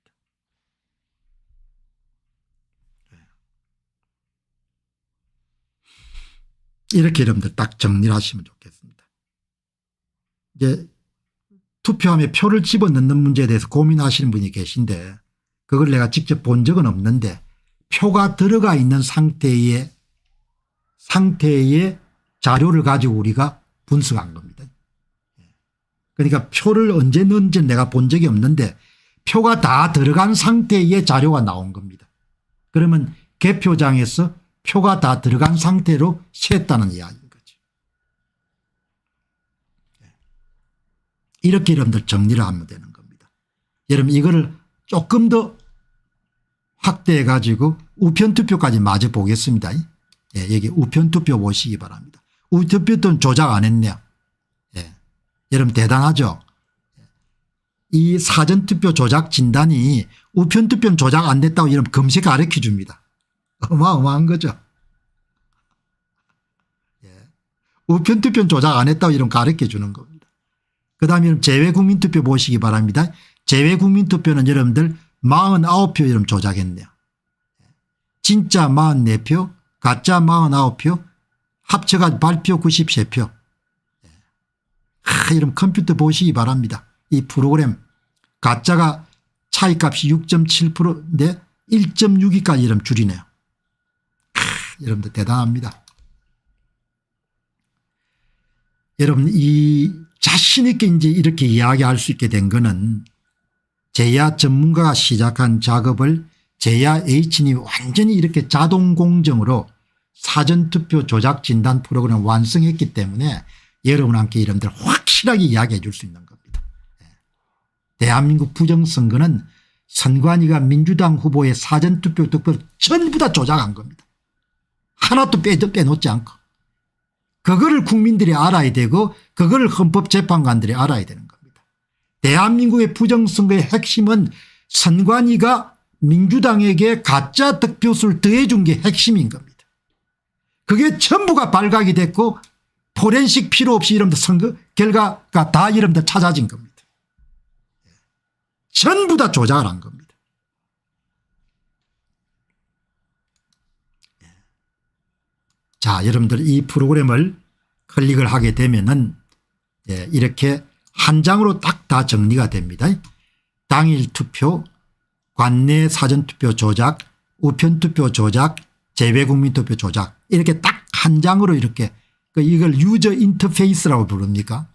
이렇게 여러분들 딱 정리를 하시면 좋겠습니다. 이제 투표함에 표를 집어넣는 문제에 대해서 고민하시는 분이 계신데 그걸 내가 직접 본 적은 없는데 표가 들어가 있는 상태의 자료를 가지고 우리가 분석한 겁니다. 그러니까 표를 언제 넣은지 내가 본 적이 없는데 표가 다 들어간 상태의 자료가 나온 겁니다. 그러면 개표장에서 표가 다 들어간 상태로 셌다는 이야기인 거죠. 이렇게 여러분들 정리를 하면 되는 겁니다. 여러분 이거를 조금 더 확대해 가지고 우편투표까지 마저 보겠습니다. 여기 우편투표 보시기 바랍니다. 우편투표는 조작 안 했네요. 여러분 대단하죠. 이 사전투표 조작 진단이 우편투표는 조작 안 됐다고 이런 검색 가르쳐 줍니다. 어마어마한 거죠. 우편투표는 조작 안 했다고 이런 가르쳐 주는 겁니다. 그다음에 제외국민투표 보시기 바랍니다. 제외국민투표는 여러분들 49표 여러분 조작했네요. 진짜 44표 가짜 49표 합쳐가지고 발표 93표. 여러분 컴퓨터 보시기 바랍니다. 이 프로그램 가짜가 차이값이 6.7%인데 1.62까지 여러분 줄이네요. 여러분들 대단합니다. 여러분 이 자신 있게 이제 이렇게 이야기할 수 있게 된 거는 제야 전문가가 시작한 작업을 제야 H님이 완전히 이렇게 자동 공정으로 사전투표 조작 진단 프로그램을 완성했기 때문에 여러분한테 여러분들 확실하게 이야기해 줄 수 있는 겁니다. 대한민국 부정선거는 선관위가 민주당 후보의 사전투표 득표를 전부 다 조작한 겁니다. 하나도 빼놓지 않고. 그거를 국민들이 알아야 되고 그거를 헌법재판관들이 알아야 되는 겁니다. 대한민국의 부정선거의 핵심은 선관위가 민주당에게 가짜 득표수를 더해준 게 핵심인 겁니다. 그게 전부가 발각이 됐고 포렌식 필요 없이 이름들 선거 결과가 다 이름들 찾아진 겁니다. 전부 다 조작을 한 겁니다. 자, 여러분들 이 프로그램을 클릭을 하게 되면은 이렇게 한 장으로 딱 다 정리가 됩니다. 당일 투표, 관내 사전투표 조작, 우편투표 조작, 재외국민투표 조작 이렇게 딱 한 장으로 이렇게 이걸 유저 인터페이스라고 부릅니까?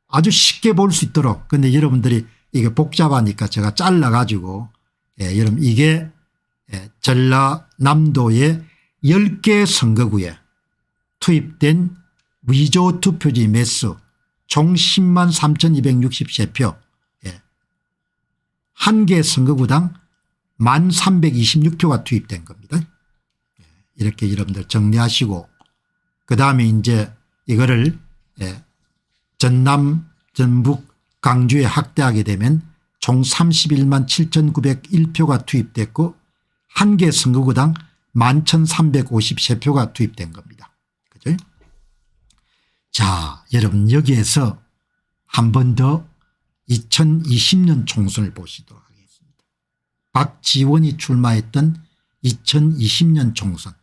아주 쉽게 볼 수 있도록. 근데 여러분들이 이게 복잡하니까 제가 잘라 가지고 여러분 이게 전라남도의 10개 선거구에 투입된 위조 투표지 매수 총 10만 3,263표, 한 개 선거구당 1,326표가 투입된 겁니다. 이렇게 여러분들 정리하시고 그다음에 이제 이거를 전남 전북 강주에 확대하게 되면 총 31만 7,901표가 투입됐고 한 개 선거구당 11,353표가 투입된 겁니다. 그죠? 자, 여러분 여기에서 한 번 더 2020년 총선을 보시도록 하겠습니다. 박지원이 출마했던 2020년 총선.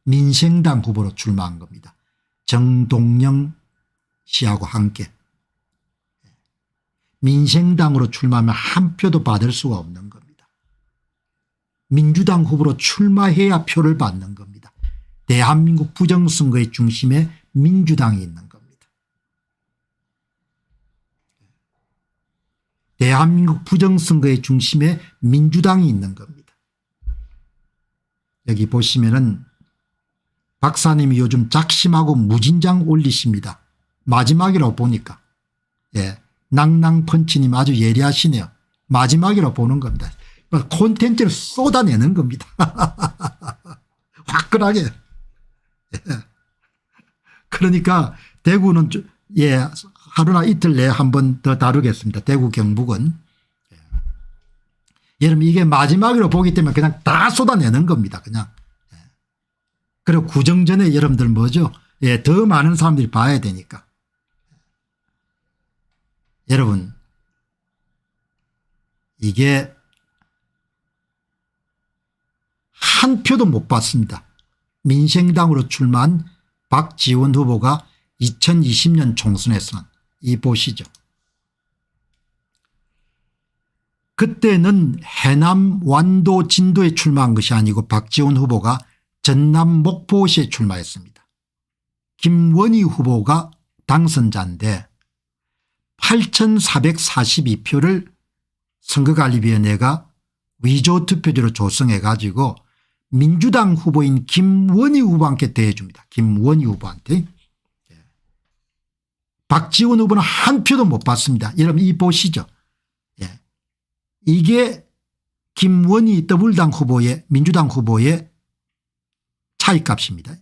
민생당 후보로 출마한 겁니다. 정동영 씨하고 함께. 민생당으로 출마하면 한 표도 받을 수가 없는 겁니다. 민주당 후보로 출마해야 표를 받는 겁니다. 대한민국 부정선거의 중심에 민주당이 있는 겁니다. 대한민국 부정선거의 중심에 민주당이 있는 겁니다. 여기 보시면은 박사님이 요즘 작심하고 무진장 올리십니다. 마지막이라고 보니까. 낭낭펀치님 아주 예리하시네요. 마지막이라고 보는 겁니다. 콘텐츠를 쏟아내는 겁니다. 화끈하게. 그러니까 대구는 하루나 이틀 내에 한 번 더 다루겠습니다. 대구 경북은. 여러분 이게 마지막으로 보기 때문에 그냥 다 쏟아내는 겁니다. 그냥. 그리고 구정 전에 여러분들 뭐죠? 더 많은 사람들이 봐야 되니까. 여러분 이게 한 표도 못 받습니다. 민생당으로 출마한 박지원 후보가 2020년 총선에서는 이 보시죠. 그때는 해남 완도 진도에 출마한 것이 아니고 박지원 후보가 전남 목포시에 출마했습니다. 김원희 후보가 당선자인데 8,442표를 선거관리위원회가 위조투표지로 조성해 가지고 민주당 후보인 김원희 후보한테 대해줍니다. 김원희 후보한테. 박지원 후보는 한 표도 못 받습니다. 여러분 이 보시죠. 이게 김원희 더불당 후보의 민주당 후보의 차이값입니다.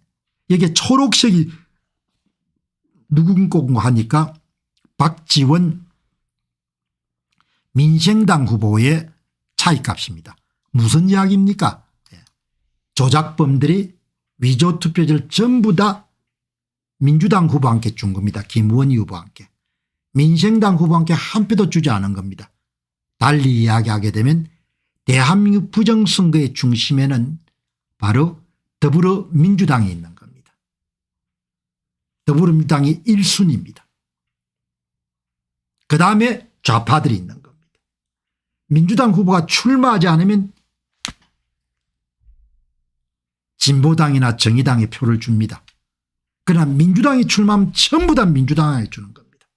이게 초록색이 누군가 하니까 박지원 민생당 후보의 차이값입니다. 무슨 이야기입니까? 조작범들이 위조투표지를 전부 다 민주당 후보한테 준 겁니다. 김원희 후보한테. 민생당 후보한테 한 표도 주지 않은 겁니다. 달리 이야기하게 되면 대한민국 부정선거의 중심에는 바로 더불어민주당이 있는 겁니다. 더불어민주당이 1순위입니다. 그다음에 좌파들이 있는 겁니다. 민주당 후보가 출마하지 않으면 진보당이나 정의당에 표를 줍니다. 그러나 민주당이 출마하면 전부 다 민주당에 주는 겁니다.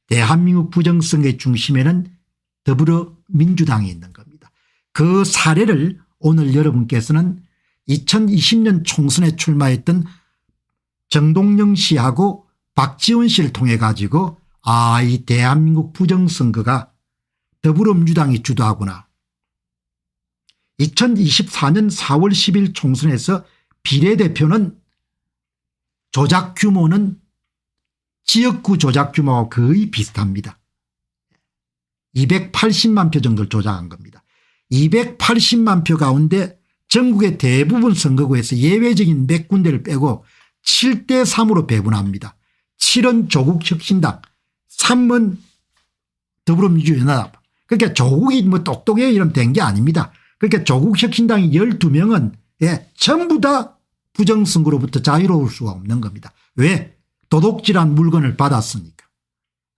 대한민국 부정선거의 중심에는 더불어민주당이 있는 겁니다. 그 사례를 오늘 여러분께서는 2020년 총선에 출마했던 정동영 씨하고 박지원 씨를 통해 가지고 이 대한민국 부정선거가 더불어민주당이 주도하구나. 2024년 4월 10일 총선에서 비례대표는 조작 규모는 지역구 조작 규모와 거의 비슷합니다. 280만 표 정도를 조작한 겁니다. 280만 표 가운데 전국의 대부분 선거구에서 예외적인 몇 군데를 빼고 7대 3으로 배분합니다. 7은 조국혁신당, 3은 더불어민주연합. 그러니까 조국이 뭐 똑똑해 이러면 된 게 아닙니다. 그러니까 조국혁신당이 12명은 전부 다 부정선거로부터 자유로울 수가 없는 겁니다. 왜? 도둑질한 물건을 받았으니까.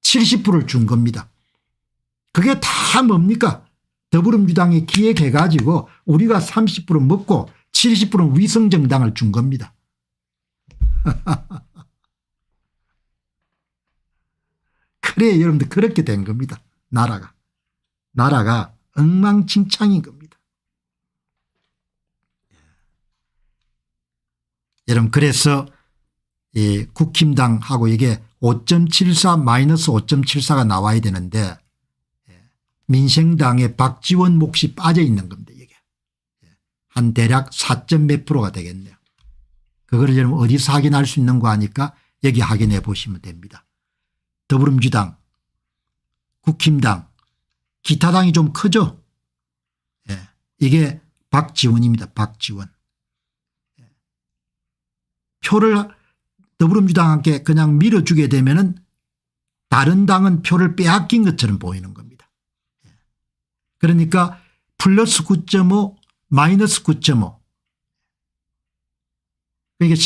70%를 준 겁니다. 그게 다 뭡니까? 더불어민주당이 기획해 가지고 우리가 30% 먹고 70%는 위성정당을 준 겁니다. 그래 여러분들 그렇게 된 겁니다. 나라가 엉망진창인 겁니다. 여러분 그래서 국힘당하고 이게 5.74 마이너스 5.74가 나와야 되는데 민생당의 박지원 몫이 빠져 있는 겁니다. 이게 한 대략 4점 몇 프로가 되겠네요. 그거를 여러분 어디서 확인할 수 있는 거 하니까 여기 확인해 보시면 됩니다. 더불어민주당, 국힘당, 기타 당이 좀 크죠. 이게 박지원입니다. 박지원. 표를 더불어민주당한테 그냥 밀어주게 되면은 다른 당은 표를 빼앗긴 것처럼 보이는 겁니다. 그러니까 플러스 9.5 마이너스 9.5 그러니까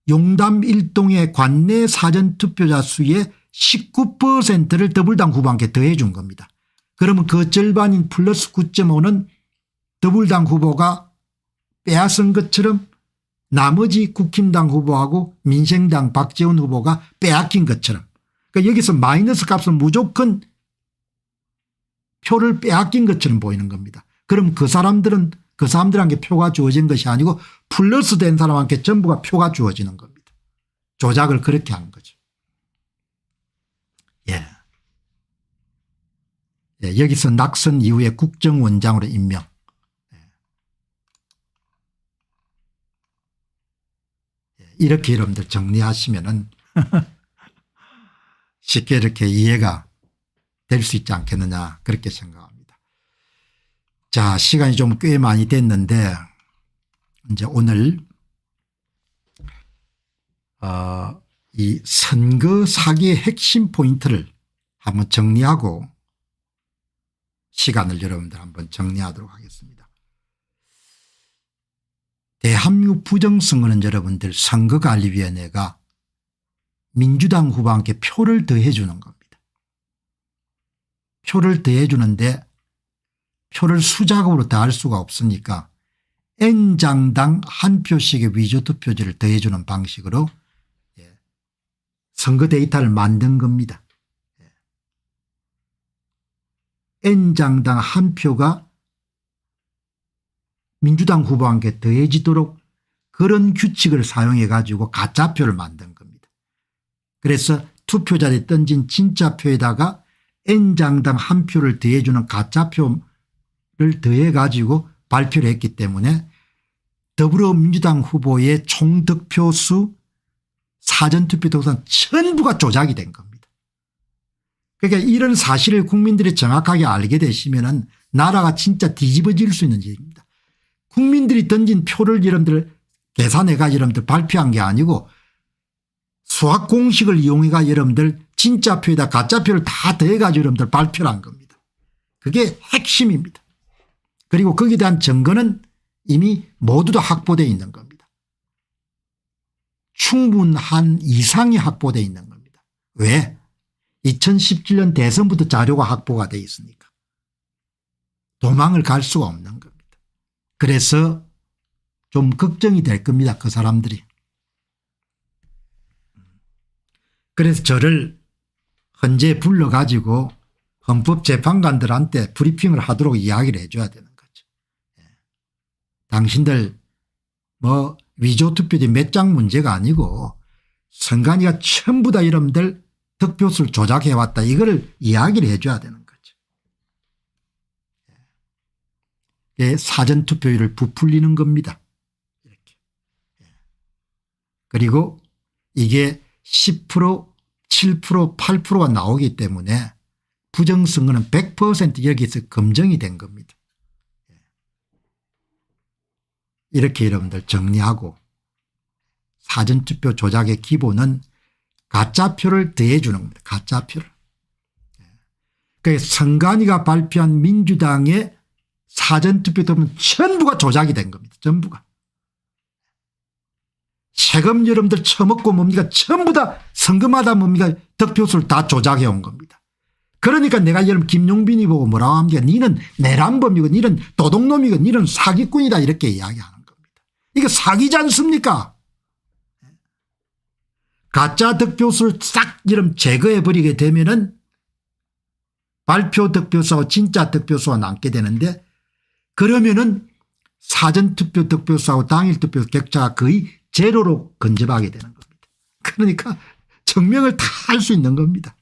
용담 1동의 관내 사전투표자 수의 19%를 더불당 후보한테 더해 준 겁니다. 그러면 그 절반인 플러스 9.5는 더불당 후보가 빼앗은 것처럼 나머지 국힘당 후보하고 민생당 박지원 후보가 빼앗긴 것처럼 그러니까 여기서 마이너스 값은 무조건 표를 빼앗긴 것처럼 보이는 겁니다. 그럼 그 사람들한테 표가 주어진 것이 아니고 플러스 된 사람한테 전부가 표가 주어지는 겁니다. 조작을 그렇게 한 거죠. 여기서 낙선 이후에 국정원장으로 임명. 이렇게 여러분들 정리하시면은 쉽게 이렇게 이해가 될 수 있지 않겠느냐 그렇게 생각합니다. 자, 시간이 좀 꽤 많이 됐는데 이제 오늘 이 선거 사기의 핵심 포인트를 한번 정리하고 시간을 여러분들 한번 정리하도록 하겠습니다. 대한민국 부정선거는 여러분들 선거관리위원회가 민주당 후보한테 표를 더해 주는 겁니다. 표를 더해 주는데 표를 수작업으로 더할 수가 없으니까 N장당 한 표씩의 위조투표지를 더해 주는 방식으로 선거 데이터를 만든 겁니다. N장당 한 표가 민주당 후보한테 더해지도록 그런 규칙을 사용해 가지고 가짜표를 만든 겁니다. 그래서 투표자에 던진 진짜 표에다가 N장당 한 표를 더해주는 가짜표를 더해 가지고 발표를 했기 때문에 더불어민주당 후보의 총득표수 사전투표 동선 전부가 조작이 된 겁니다. 그러니까 이런 사실을 국민들이 정확하게 알게 되시면은 나라가 진짜 뒤집어질 수 있는 일입니다. 국민들이 던진 표를 여러분들 계산해 가지고 여러분들 발표한 게 아니고 수학 공식을 이용해 가지고 여러분들 진짜 표에다 가짜 표를 다 더해 가지고 여러분들 발표를 한 겁니다. 그게 핵심입니다. 그리고 거기에 대한 증거는 이미 모두 다 확보되어 있는 겁니다. 충분한 이상이 확보되어 있는 겁니다. 왜? 2017년 대선부터 자료가 확보가 되어 있으니까 도망을 갈 수가 없는 겁니다. 그래서 좀 걱정이 될 겁니다. 그 사람들이. 그래서 저를 헌재 불러가지고 헌법재판관들한테 브리핑을 하도록 이야기를 해 줘야 되는 거죠. 당신들 뭐 위조투표지 몇 장 문제가 아니고 선관위가 전부 다 여러분들 득표수를 조작해 왔다 이거를 이야기를 해 줘야 되는 거죠. 사전투표율을 부풀리는 겁니다. 이렇게. 그리고 이게 10% 7% 8%가 나오기 때문에 부정선거는 100% 여기서 검증이 된 겁니다. 이렇게 여러분들 정리하고 사전투표 조작의 기본은 가짜표를 더해 주는 겁니다. 가짜표를. 그러니까 선관위가 발표한 민주당의 사전투표 보면 전부가 조작이 된 겁니다. 전부가. 세금 여러분들 처먹고 뭡니까 전부 다 선거마다 뭡니까 득표수를 다 조작해 온 겁니다. 그러니까 내가 여러분 김용빈이 보고 뭐라고 합니까 니는 내란범이고 니는 도둑놈이고 니는 사기꾼이다 이렇게 이야기하는 겁니다. 이거 사기지 않습니까? 가짜 득표수를 싹 이름 제거해 버리게 되면은 발표 득표수와 진짜 득표수가 남게 되는데 그러면은 사전투표 득표수하고 당일 투표 격차가 거의 제로로 근접하게 되는 겁니다. 그러니까 증명을 다 할 수 있는 겁니다.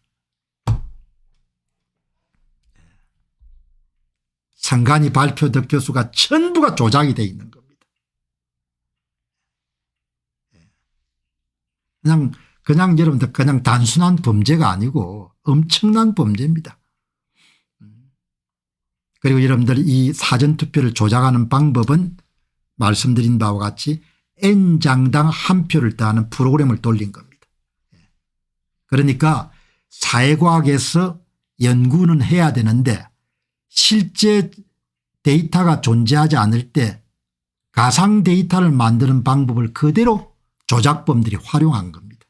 선관위 발표 득표수가 전부가 조작이 되어 있는 겁니다. 그냥 여러분들 그냥 단순한 범죄가 아니고 엄청난 범죄입니다. 그리고 여러분들 이 사전투표를 조작하는 방법은 말씀드린 바와 같이 N장당 한 표를 따는 프로그램을 돌린 겁니다. 그러니까 사회과학에서 연구는 해야 되는데 실제 데이터가 존재하지 않을 때 가상 데이터를 만드는 방법을 그대로 조작범들이 활용한 겁니다.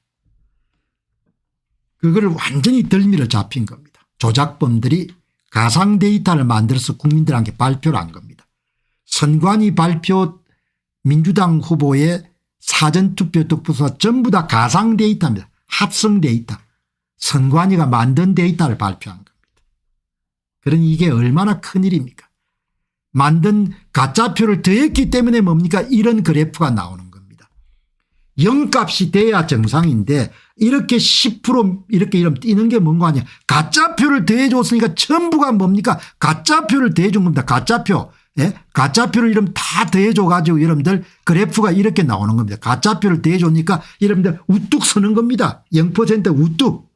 그거를 완전히 덜미를 잡힌 겁니다. 조작범들이 가상 데이터를 만들어서 국민들에게 발표를 한 겁니다. 선관위 발표 민주당 후보의 사전투표 득표수가 전부 다 가상 데이터입니다. 합성 데이터. 선관위가 만든 데이터를 발표한 겁니다. 그러니 이게 얼마나 큰일입니까? 만든 가짜표를 더했기 때문에 뭡니까? 이런 그래프가 나오는 겁니다. 0값이 돼야 정상인데 이렇게 10% 이렇게 이러면 뛰는 게 뭔가 아니야. 가짜표를 더해줬으니까 전부가 뭡니까? 가짜표를 더해준 겁니다. 가짜표. 예? 가짜표를 이러면 다 더해줘 가지고 여러분들 그래프가 이렇게 나오는 겁니다. 가짜표를 더해줬으니까 여러분들 우뚝 서는 겁니다. 0% 우뚝.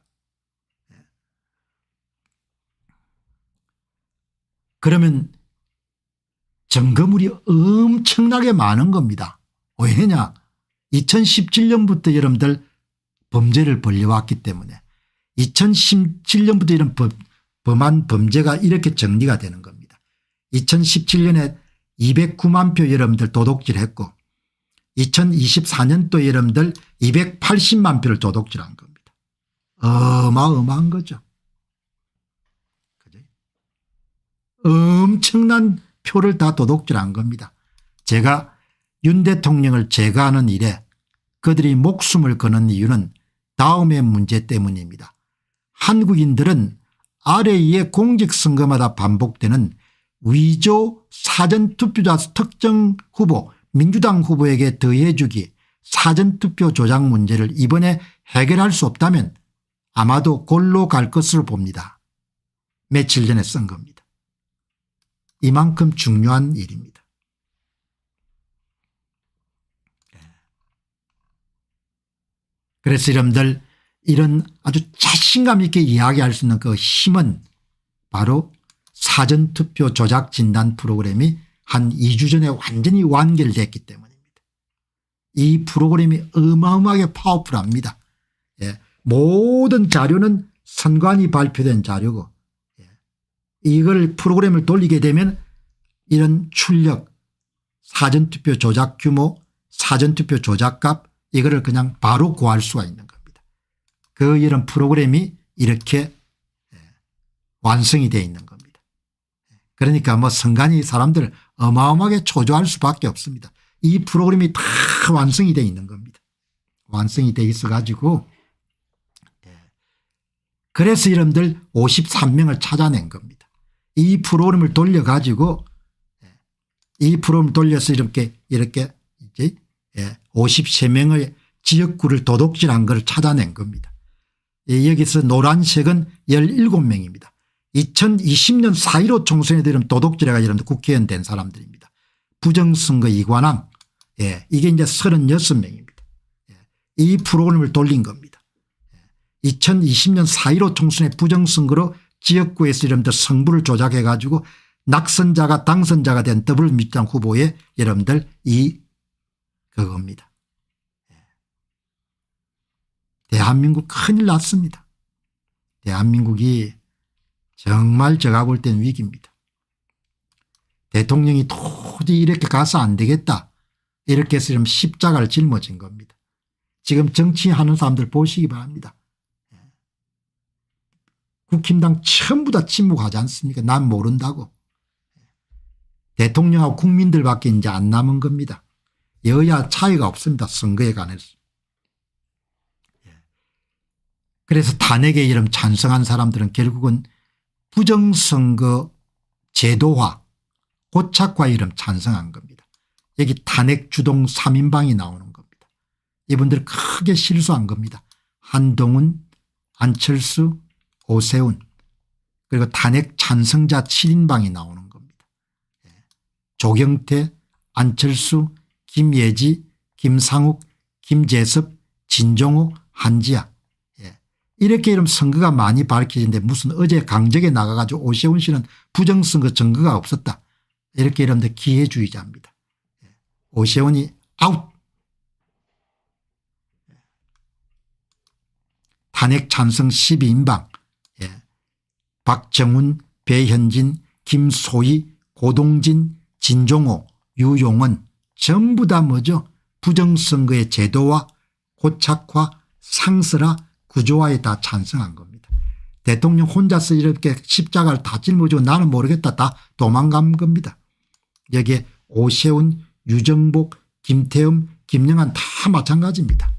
그러면 증거물이 엄청나게 많은 겁니다. 왜냐 2017년부터 여러분들 범죄를 벌려왔기 때문에 2017년부터 이런 범한 범죄가 이렇게 정리가 되는 겁니다. 2017년에 209만 표 여러분들 도둑질했고 2024년도 여러분들 280만 표를 도둑질한 겁니다. 어마어마한 거죠. 엄청난 표를 다 도둑질한 겁니다. 제가 윤 대통령을 제거하는 일에 그들이 목숨을 거는 이유는 다음의 문제 때문입니다. 한국인들은 RA의 공직선거마다 반복되는 위조 사전투표자 특정 후보 민주당 후보에게 더해주기 사전투표 조작 문제를 이번에 해결할 수 없다면 아마도 골로 갈 것으로 봅니다. 며칠 전에 쓴 겁니다. 이만큼 중요한 일입니다. 그래서 여러분들 이런 아주 자신감 있게 이야기할 수 있는 그 힘은 바로 사전투표 조작 진단 프로그램이 한 2주 전에 완전히 완결됐기 때문입니다. 이 프로그램이 어마어마하게 파워풀합니다. 예. 모든 자료는 선관위 발표된 자료고 이걸 프로그램을 돌리게 되면 이런 출력 사전투표 조작 규모 사전투표 조작값 이거를 그냥 바로 구할 수가 있는 겁니다. 그 이런 프로그램이 이렇게 완성이 되어 있는 겁니다. 그러니까 뭐 선관위 사람들 어마어마하게 초조할 수밖에 없습니다. 이 프로그램이 다 완성이 되어 있는 겁니다. 완성이 되어 있어 가지고 그래서 여러분들 53명을 찾아낸 겁니다. 이 프로그램을 돌려 가지고 이 프로그램을 돌려서 이렇게 이제 53명의 지역구를 도둑질한 걸 찾아낸 겁니다. 여기서 노란색은 17명입니다. 2020년 4.15 총선에 들으면 도둑질해가 여러분들 국회의원 된 사람들입니다. 부정선거 이관왕 이게 이제 36명입니다. 이 프로그램을 돌린 겁니다. 2020년 4.15 총선의 부정선거로 지역구에서 여러분들 성부를 조작해 가지고 낙선자가 당선자가 된 더불어민주당 후보의 여러분들 그겁니다. 대한민국 큰일 났습니다. 대한민국이 정말 제가 볼 땐 위기입니다. 대통령이 도저히 이렇게 가서 안 되겠다 이렇게 해서 십자가를 짊어진 겁니다. 지금 정치하는 사람들 보시기 바랍니다. 국힘당 전부 다 침묵하지 않습니까? 난 모른다고. 대통령하고 국민들밖에 이제 안 남은 겁니다. 여야 차이가 없습니다. 선거에 관해서. 그래서 탄핵에 이름 찬성한 사람들은 결국은 부정선거 제도화 고착화 이름 찬성한 겁니다. 여기 탄핵 주동 3인방이 나오는 겁니다. 이분들 크게 실수한 겁니다. 한동훈, 안철수, 오세훈 그리고 탄핵 찬성자 7인방이 나오는 겁니다. 조경태, 안철수, 김예지, 김상욱, 김재섭, 진종호, 한지아 이렇게 이름 선거가 많이 밝혀지는데 무슨 어제 강적에 나가가지고 오세훈 씨는 부정선거 증거가 없었다. 이렇게 이름들 기회주의자입니다. 오세훈이 아웃. 탄핵 찬성 12인방 박정훈, 배현진, 김소희, 고동진, 진종호, 유용은 전부 다 뭐죠? 부정선거의 제도화, 고착화, 상설화, 구조화에 다 찬성한 겁니다. 대통령 혼자서 이렇게 십자가를 다 짊어지고 나는 모르겠다 다 도망간 겁니다. 여기에 오세훈, 유정복, 김태흠, 김영한 다 마찬가지입니다.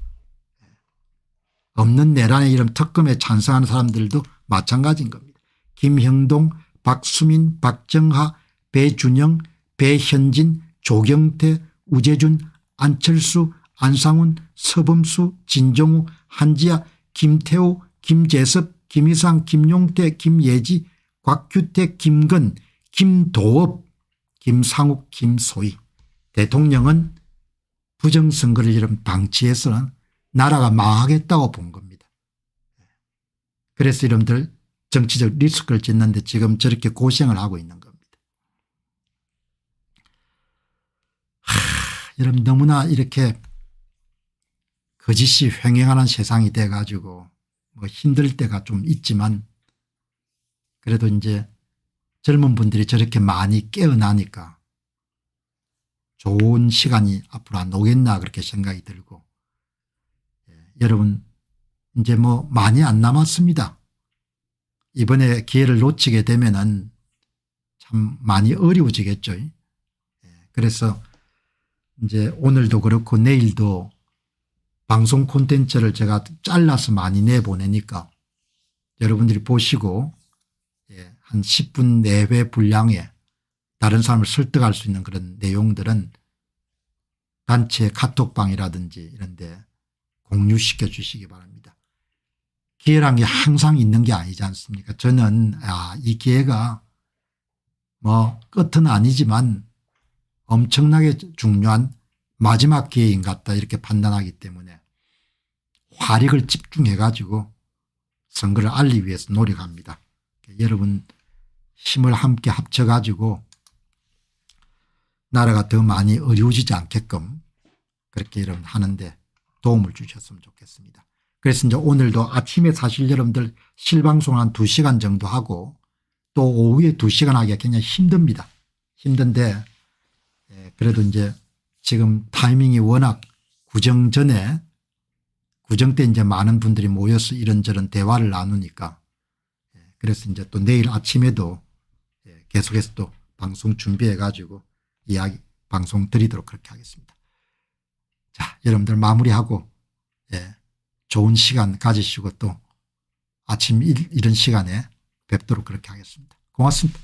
없는 내란의 이름 특검에 찬성하는 사람들도 마찬가지인 겁니다. 김형동, 박수민, 박정하, 배준영, 배현진, 조경태, 우재준, 안철수, 안상훈, 서범수, 진정우, 한지아, 김태호, 김재섭, 김희상, 김용태, 김예지, 곽규택, 김건, 김도업, 김상욱, 김소희. 대통령은 부정선거를 이런 방치해서는 나라가 망하겠다고 본 겁니다. 그래서 여러분들 정치적 리스크를 짓는데 지금 저렇게 고생을 하고 있는 겁니다. 여러분 너무나 이렇게 거짓이 횡행하는 세상이 돼 가지고 뭐 힘들 때가 좀 있지만 그래도 이제 젊은 분들이 저렇게 많이 깨어나니까 좋은 시간이 앞으로 안 오겠나 그렇게 생각이 들고 여러분 이제 뭐 많이 안 남았습니다. 이번에 기회를 놓치게 되면은 참 많이 어려워지겠죠. 그래서 이제 오늘도 그렇고 내일도 방송 콘텐츠를 제가 잘라서 많이 내보내니까 여러분들이 보시고 한 10분 내외 분량에 다른 사람을 설득할 수 있는 그런 내용들은 단체 카톡방이라든지 이런 데 공유시켜 주시기 바랍니다. 기회란 게 항상 있는 게 아니지 않습니까? 저는 이 기회가 뭐 끝은 아니지만 엄청나게 중요한 마지막 기회인 것 같다 이렇게 판단하기 때문에 화력을 집중해 가지고 선거를 알리기 위해서 노력합니다. 여러분 힘을 함께 합쳐 가지고 나라가 더 많이 어려워지지 않게끔 그렇게 여러분 하는데 도움을 주셨으면 좋겠습니다. 그래서 이제 오늘도 아침에 사실 여러분들 실방송 한 2시간 정도 하고 또 오후에 2시간 하기가 굉장히 힘듭니다. 힘든데 그래도 이제 지금 타이밍이 워낙 구정 전에 구정 때 이제 많은 분들이 모여서 이런저런 대화를 나누니까 그래서 이제 또 내일 아침에도 계속해서 또 방송 준비해 가지고 이야기 방송 드리도록 그렇게 하겠습니다. 자, 여러분들 마무리하고 좋은 시간 가지시고 또 아침 이런 시간에 뵙도록 그렇게 하겠습니다. 고맙습니다.